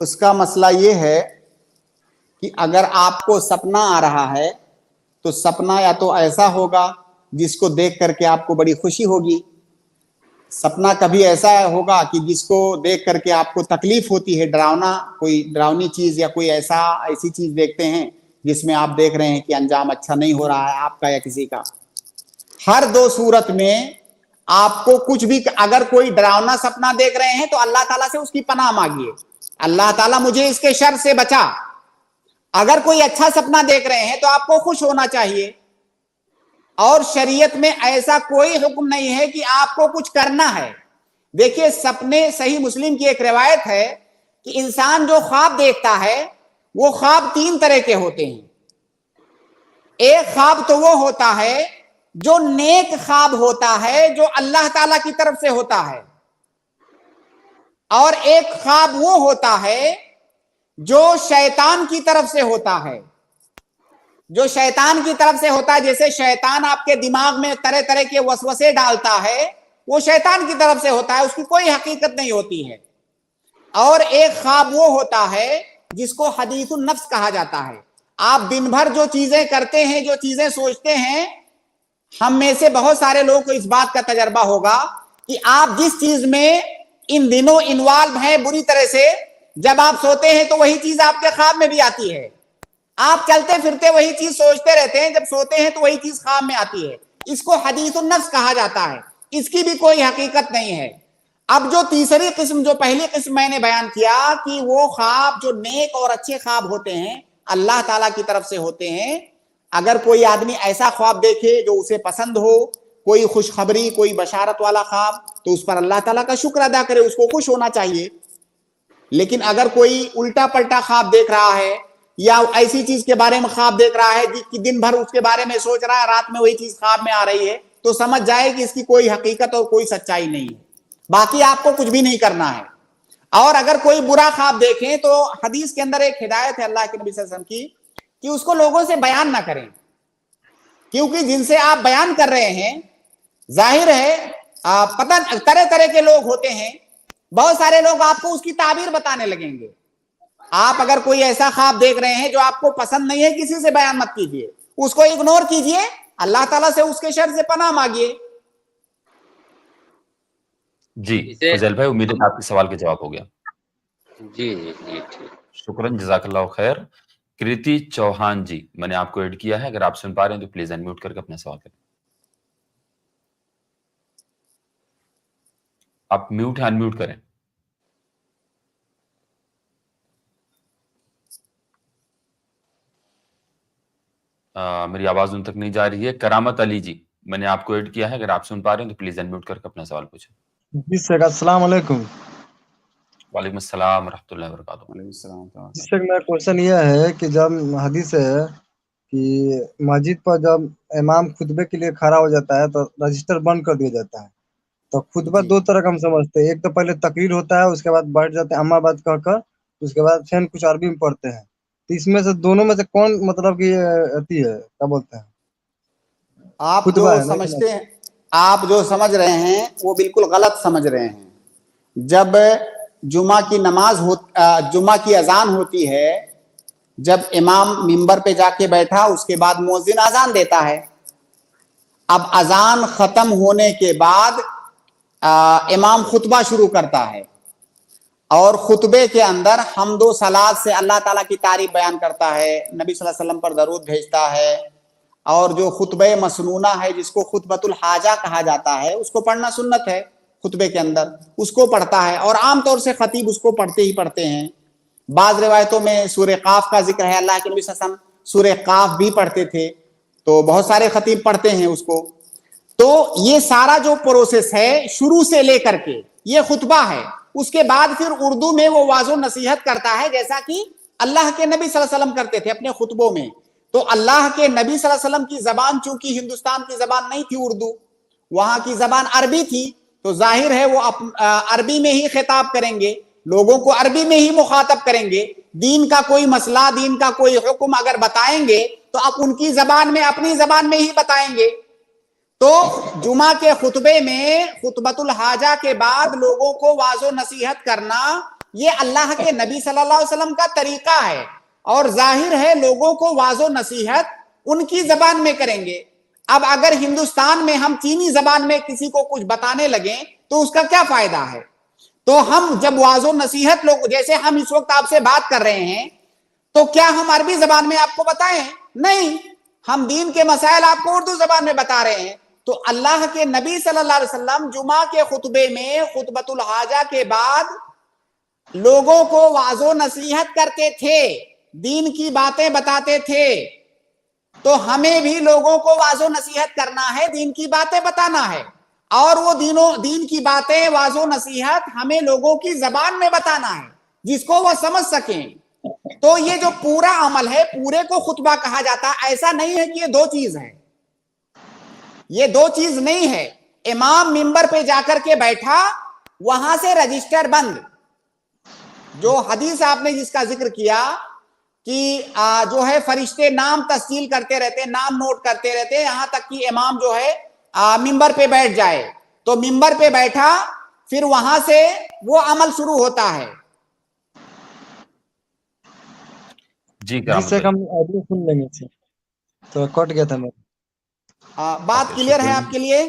उसका मसला ये है कि अगर आपको सपना आ रहा है तो सपना या तो ऐसा होगा जिसको देख करके आपको बड़ी खुशी होगी, सपना कभी ऐसा होगा कि जिसको देख करके आपको तकलीफ होती है, डरावना, कोई डरावनी चीज या कोई ऐसी चीज देखते हैं जिसमें आप देख रहे हैं कि अंजाम अच्छा नहीं हो रहा है आपका या किसी का। हर 2 सूरत में आपको कुछ भी, अगर कोई डरावना सपना देख रहे हैं तो अल्लाह ताला से उसकी पनाह मांगिए, अल्लाह ताला मुझे इसके शर से बचा। अगर कोई अच्छा सपना देख रहे हैं तो आपको खुश होना चाहिए, और शरीयत में ऐसा कोई हुक्म नहीं है कि आपको कुछ करना है। देखिए, सपने, सही मुस्लिम की एक रिवायत है कि इंसान जो ख्वाब देखता है वो ख्वाब 3 तरह के होते हैं। एक ख्वाब तो वो होता है जो नेक ख्वाब होता है, जो अल्लाह ताला की तरफ से होता है, और एक ख्वाब वो होता है जो शैतान की तरफ से होता है। जो शैतान की तरफ से होता है, जैसे शैतान आपके दिमाग में तरह तरह के वसवसे डालता है, वो शैतान की तरफ से होता है, उसकी कोई हकीकत नहीं होती है। और एक ख्वाब वो होता है जिसको हदीसुन नफ्स कहा जाता है। आप दिन भर जो चीजें करते हैं, जो चीजें सोचते हैं, हम में से बहुत सारे लोगों को इस बात का तजर्बा होगा कि आप जिस चीज में इन दिनों इन्वॉल्व हैं बुरी तरह से, जब आप सोते हैं तो वही चीज आपके ख्वाब में भी आती है। आप चलते फिरते वही चीज सोचते रहते हैं, जब सोते हैं तो वही चीज ख्वाब में आती है। इसको हदीसुन नफ्स कहा जाता है, इसकी भी कोई हकीकत नहीं है। अब जो तीसरी किस्म, जो पहली किस्म मैंने बयान किया कि वो ख्वाब जो नेक और अच्छे ख्वाब होते हैं, अल्लाह ताला की तरफ से होते हैं। अगर कोई आदमी ऐसा ख्वाब देखे जो उसे पसंद हो, कोई खुशखबरी, कोई बशारत वाला ख्वाब, तो उस पर अल्लाह ताला का शुक्र अदा करे, उसको खुश होना चाहिए। लेकिन अगर कोई उल्टा पलटा ख्वाब देख रहा है या ऐसी चीज के बारे में ख्वाब देख रहा है कि दिन भर उसके बारे में सोच रहा है, रात में वही चीज ख्वाब में आ रही है, तो समझ जाए कि इसकी कोई हकीकत और कोई सच्चाई नहीं है। बाकी आपको कुछ भी नहीं करना है। اور اگر کوئی برا خواب دیکھیں تو حدیث کے اندر ایک ہدایت ہے اللہ کے نبی صلی اللہ علیہ وسلم کی کہ اس کو لوگوں سے بیان نہ کریں، کیونکہ جن سے آپ بیان کر رہے ہیں ظاہر ہے پتہ طرح طرح کے لوگ ہوتے ہیں، بہت سارے لوگ آپ کو اس کی تعبیر بتانے لگیں گے۔ آپ اگر کوئی ایسا خواب دیکھ رہے ہیں جو آپ کو پسند نہیں ہے، کسی سے بیان مت کیجئے، اس کو اگنور کیجئے، اللہ تعالیٰ سے اس کے شر سے پناہ مانگیے۔ جی فضیل بھائی، امید ہے آپ کے سوال کا جواب ہو گیا۔ جی جی جی ٹھیک، شکراً، جزاک اللہ خیر۔ کرتی چوہان جی، میں نے آپ کو ایڈ کیا ہے، اگر آپ سن پا رہے ہیں تو پلیز انمیوٹ کر کے اپنا سوال کریں۔ آپ میوٹ ہے، انمیوٹ کریں۔ میری آواز ان تک نہیں جا رہی ہے۔ کرامت علی جی، میں نے آپ کو ایڈ کیا ہے، اگر آپ سن پا رہے ہیں تو پلیز انمیوٹ کر کے اپنا سوال پوچھیں۔ جی سر، السلام علیکم۔ وعلیکم السلام ورحمۃ اللہ وبرکاتہ۔ وعلیکم السلام۔ جی سر، میرا کوشچن یہ ہے کہ جب حدیث ہے کہ مسجد پر جب امام خطبے کے لیے کھڑا ہو جاتا ہے تو رجسٹر بند کر دیا جاتا ہے، تو خطبہ دو طرح کا ہم سمجھتے ہیں، ایک تو پہلے تقریر ہوتا ہے، اس کے بعد بیٹھ جاتے ہیں اما بات کہہ کر، اس کے بعد پھر کچھ عربی میں پڑھتے ہیں، تو اس میں سے دونوں میں سے کون مطلب کہ آتی ہے، کیا بولتے ہیں؟ آپ جو سمجھتے ہیں، آپ جو سمجھ رہے ہیں وہ بالکل غلط سمجھ رہے ہیں۔ جب جمعہ کی نماز جمعہ کی اذان ہوتی ہے، جب امام منبر پہ جا کے بیٹھا، اس کے بعد مؤذن اذان دیتا ہے۔ اب اذان ختم ہونے کے بعد امام خطبہ شروع کرتا ہے، اور خطبے کے اندر حمد و صلات سے اللہ تعالیٰ کی تعریف بیان کرتا ہے، نبی صلی اللہ علیہ وسلم پر درود بھیجتا ہے، اور جو خطبہ مسنونہ ہے جس کو خطبۃ الحاجہ کہا جاتا ہے، اس کو پڑھنا سنت ہے خطبے کے اندر، اس کو پڑھتا ہے، اور عام طور سے خطیب اس کو پڑھتے ہی پڑھتے ہیں۔ بعض روایتوں میں سورہ قاف کا ذکر ہے، اللہ کے نبی صلی اللہ علیہ وسلم سورہ قاف بھی پڑھتے تھے، تو بہت سارے خطیب پڑھتے ہیں اس کو۔ تو یہ سارا جو پروسیس ہے شروع سے لے کر کے یہ خطبہ ہے، اس کے بعد پھر اردو میں وہ واضح و نصیحت کرتا ہے، جیسا کہ اللہ کے نبی صلی اللہ علیہ وسلم کرتے تھے اپنے خطبوں میں۔ تو اللہ کے نبی صلی اللہ علیہ وسلم کی زبان چونکہ ہندوستان کی زبان نہیں تھی اردو، وہاں کی زبان عربی تھی، تو ظاہر ہے وہ عربی میں ہی خطاب کریں گے، لوگوں کو عربی میں ہی مخاطب کریں گے۔ دین کا کوئی مسئلہ، دین کا کوئی حکم اگر بتائیں گے تو آپ ان کی زبان میں، اپنی زبان میں ہی بتائیں گے۔ تو جمعہ کے خطبے میں خطبۃ الحاجہ کے بعد لوگوں کو واضح و نصیحت کرنا، یہ اللہ کے نبی صلی اللہ علیہ وسلم کا طریقہ ہے، اور ظاہر ہے لوگوں کو واضح و نصیحت ان کی زبان میں کریں گے۔ اب اگر ہندوستان میں ہم چینی زبان میں کسی کو کچھ بتانے لگیں تو اس کا کیا فائدہ ہے؟ تو ہم جب واضح و نصیحت لوگ، جیسے ہم اس وقت آپ سے بات کر رہے ہیں، تو کیا ہم عربی زبان میں آپ کو بتائیں؟ نہیں، ہم دین کے مسائل آپ کو اردو زبان میں بتا رہے ہیں۔ تو اللہ کے نبی صلی اللہ علیہ وسلم جمعہ کے خطبے میں خطبۃ الحاجہ کے بعد لوگوں کو واضح و نصیحت کرتے تھے، دین کی باتیں بتاتے تھے۔ تو ہمیں بھی لوگوں کو واضح و نصیحت کرنا ہے، دین کی باتیں بتانا ہے، اور وہ دین کی باتیں واضح و نصیحت ہمیں لوگوں کی زبان میں بتانا ہے جس کو وہ سمجھ سکیں۔ تو یہ جو پورا عمل ہے، پورے کو خطبہ کہا جاتا ہے۔ ایسا نہیں ہے کہ یہ دو چیز ہے، یہ دو چیز نہیں ہے۔ امام منبر پہ جا کر کے بیٹھا، وہاں سے رجسٹر بند۔ جو حدیث آپ نے جس کا ذکر کیا کہ جو ہے فرشتے نام تسجیل کرتے رہتے، نام نوٹ کرتے رہتے، یہاں تک کہ امام جو ہے منبر پہ بیٹھ جائے، تو منبر پہ بیٹھا، پھر وہاں سے وہ عمل شروع ہوتا ہے۔ جی سر، ہم آڈیو سن لیں گے، تو کٹ گیا تھا میرا۔ بات کلیئر ہے آپ کے لیے؟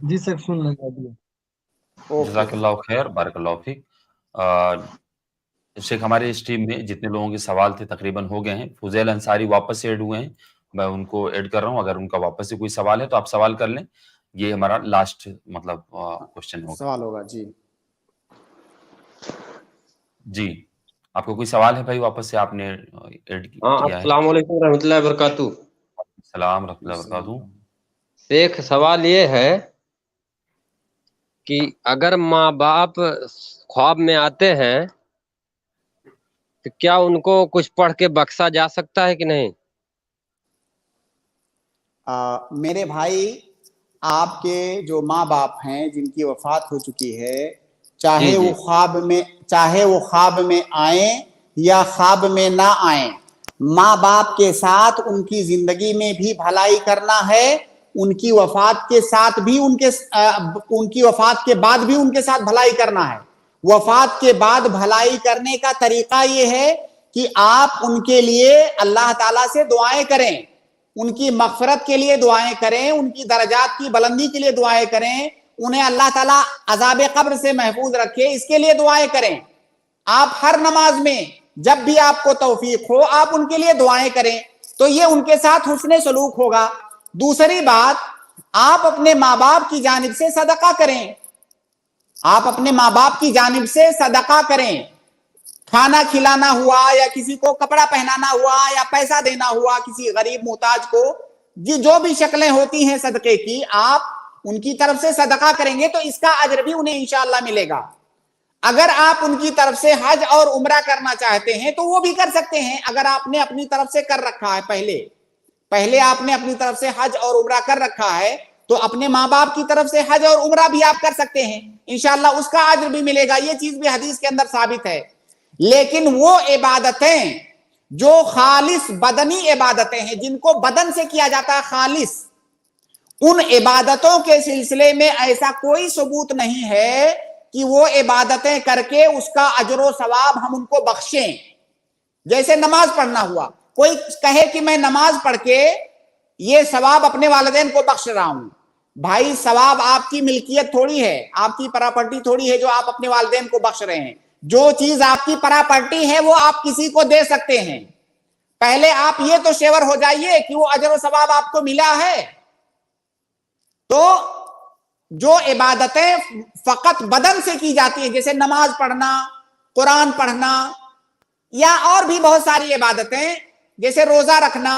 جی سر، سن لیں گے آڈیو۔ جزاک اللہ خیر، بارک اللہ فیک۔ شیخ، ہمارے اس ٹیم میں جتنے لوگوں کے سوال تھے تقریباً ہو گئے ہیں۔ فضیل انصاری واپس سے ایڈ ہوئے ہیں، میں ان کو ایڈ کر رہا ہوں، اگر ان کا واپس سے کوئی سوال ہے تو آپ سوال کر لیں۔ یہ ہمارا لاسٹ مطلب کوشچن ہوگا، سوال ہوگا۔ جی جی، آپ کو کوئی سوال ہے بھائی؟ واپس سے آپ نے ایڈ کیا ہے۔ السلام علیکم ورحمۃ اللہ وبرکاتہ۔ السلام ورحمۃ اللہ وبرکاتہ۔ شیخ، سوال یہ ہے کہ اگر ماں باپ خواب میں آتے ہیں تو کیا ان کو کچھ پڑھ کے بخشا جا سکتا ہے کہ نہیں؟ میرے بھائی، آپ کے جو ماں باپ ہیں جن کی وفات ہو چکی ہے، चाहे जी, वो जी। ख्वाब में आए या ख्वाब में ना आए। माँ बाप के साथ उनकी जिंदगी में भी भलाई करना है, उनकी वफात के साथ भी उनकी वफात के बाद भी उनके साथ भलाई करना है। वफात के बाद भलाई करने का तरीका ये है कि आप उनके लिए अल्लाह ताला से दुआएं करें, उनकी मगफरत के लिए दुआएं करें, उनकी दर्जात की बुलंदी के लिए दुआएं करें, उन्हें अल्लाह ताला अज़ाब कब्र से महफूज रखे, इसके लिए दुआएं करें। आप हर नमाज में जब भी आपको तौफीक हो आप उनके लिए दुआएं करें, तो ये उनके साथ हुस्ने सलूक होगा। दूसरी बात, आप अपने माँ बाप की जानिब से सदका करें, आप अपने माँ बाप की जानिब से सदका करें। खाना खिलाना हुआ या किसी को कपड़ा पहनाना हुआ या पैसा देना हुआ किसी गरीब मुहताज को, जो भी शक्लें होती हैं सदके की, आप उनकी तरफ से सदका करेंगे तो इसका अजर भी उन्हें इंशाअल्लाह मिलेगा। अगर आप उनकी तरफ से हज और उम्रा करना चाहते हैं तो वो भी कर सकते हैं। अगर आपने अपनी तरफ से कर रखा है, पहले आपने अपनी तरफ से हज और उम्रा कर रखा है, तो अपने माँ बाप की तरफ से हज और उम्रा भी आप कर सकते हैं, इंशाअल्लाह उसका अजर भी मिलेगा। ये चीज भी हदीस के अंदर साबित है। लेकिन वो इबादतें जो खालिस बदनी इबादतें हैं, जिनको बदन से किया जाता है खालिस, उन इबादतों के सिलसिले में ऐसा कोई सबूत नहीं है कि वो इबादतें करके उसका अजर व सवाब हम उनको बख्शें। जैसे नमाज पढ़ना हुआ, कोई कहे कि मैं नमाज पढ़ के ये सवाब अपने वालिदैन को बख्श रहा हूं, भाई सवाब आपकी मिल्कियत थोड़ी है, आपकी प्रॉपर्टी थोड़ी है जो आप अपने वालिदैन को बख्श रहे हैं। जो चीज आपकी प्रॉपर्टी है वो आप किसी को दे सकते हैं। पहले आप ये तो श्योर हो जाइए कि वो अजर व सवाब आपको मिला है। तो जो इबादतें फकत बदन से की जाती है, जैसे नमाज पढ़ना, कुरान पढ़ना या और भी बहुत सारी इबादतें, जैसे रोजा रखना,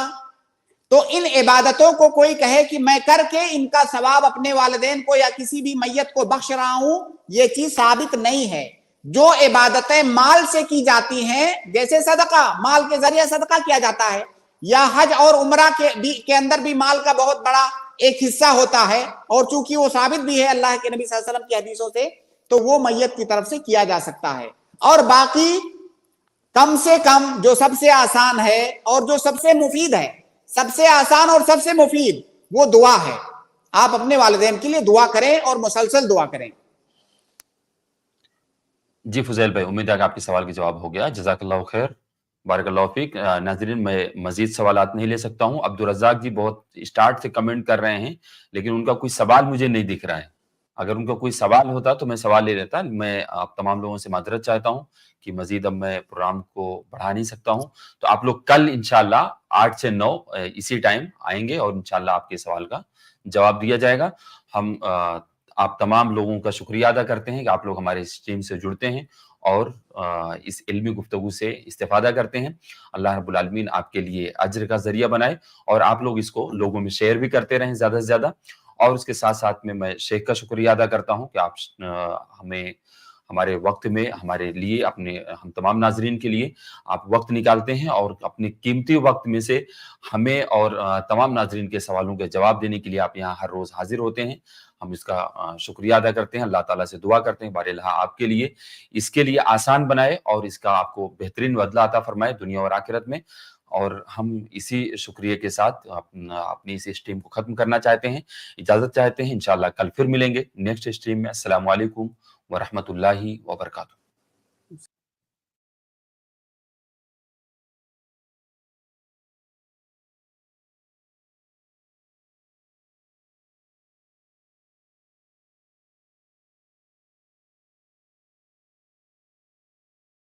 तो इन इबादतों को कोई कहे कि मैं करके इनका सवाब अपने वालिदैन को या किसी भी मैयत को बख्श रहा हूं, ये चीज साबित नहीं है। जो इबादतें माल से की जाती हैं, जैसे सदका, माल के जरिए सदका किया जाता है, या हज और उम्रा के अंदर भी माल का बहुत बड़ा एक हिस्सा होता है, और चूंकि वो साबित भी है अल्लाह के नबी सल्लल्लाहु अलैहि वसल्लम की हदीसों से, तो वो मैयत की तरफ से किया जा सकता है। और बाकी कम से कम जो सबसे आसान है और जो सबसे मुफीद है, सबसे आसान और सबसे मुफीद वो दुआ है। आप अपने वालिदैन के लिए दुआ करें और मुसलसल दुआ करें। जी फुजैल भाई, उम्मीद है कि आपके सवाल का जवाब हो गया। जज़ाकल्लाहु खैर, बारकल्लाहु फीक। नाज़रीन, मैं मजीद सवालात नहीं ले सकता हूँ। अब्दुल रज़्ज़ाक जी बहुत स्टार्ट से कमेंट कर रहे हैं, लेकिन उनका कोई सवाल मुझे नहीं दिख रहा है। अगर उनका कोई सवाल होता तो मैं सवाल ले लेता। मैं आप तमाम लोगों से माजरत चाहता हूँ कि मजीद अब मैं प्रोग्राम को बढ़ा नहीं सकता हूँ। तो आप लोग कल इंशाल्लाह 8 से 9 इसी टाइम आएंगे और इंशाल्लाह आपके सवाल का जवाब दिया जाएगा। हम आप तमाम लोगों का शुक्रिया अदा करते हैं कि आप लोग हमारे इस टीम से जुड़ते हैं और इस इल्मी गुफ्तगू से इस्तेफादा करते हैं। अल्लाह रब्बुल आलमीन आपके लिए अज्र का जरिया बनाए और आप लोग इसको लोगों में शेयर भी करते रहें ज़्यादा से ज़्यादा। और उसके साथ साथ में मैं शेख का शुक्रिया अदा करता हूँ कि आप हमें हमारे वक्त में हमारे लिए हम तमाम नाजरीन के लिए आप वक्त निकालते हैं और अपने कीमती वक्त में से हमें और तमाम नाजरीन के सवालों के जवाब देने के लिए आप यहाँ हर रोज़ हाजिर होते हैं। हम इसका शुक्रिया अदा करते हैं। अल्लाह ताला से दुआ करते हैं बारिल्लाह आपके लिए इसके लिए आसान बनाए और इसका आपको बेहतरीन बदला अता फरमाए दुनिया और आखिरत में। और हम इसी शुक्रिया के साथ अपनी इस स्ट्रीम को खत्म करना चाहते हैं, इजाजत चाहते हैं। इंशाल्लाह कल फिर मिलेंगे नेक्स्ट स्ट्रीम में। अस्सलामु अलैकुम व रहमतुल्लाहि व बरकातुहू।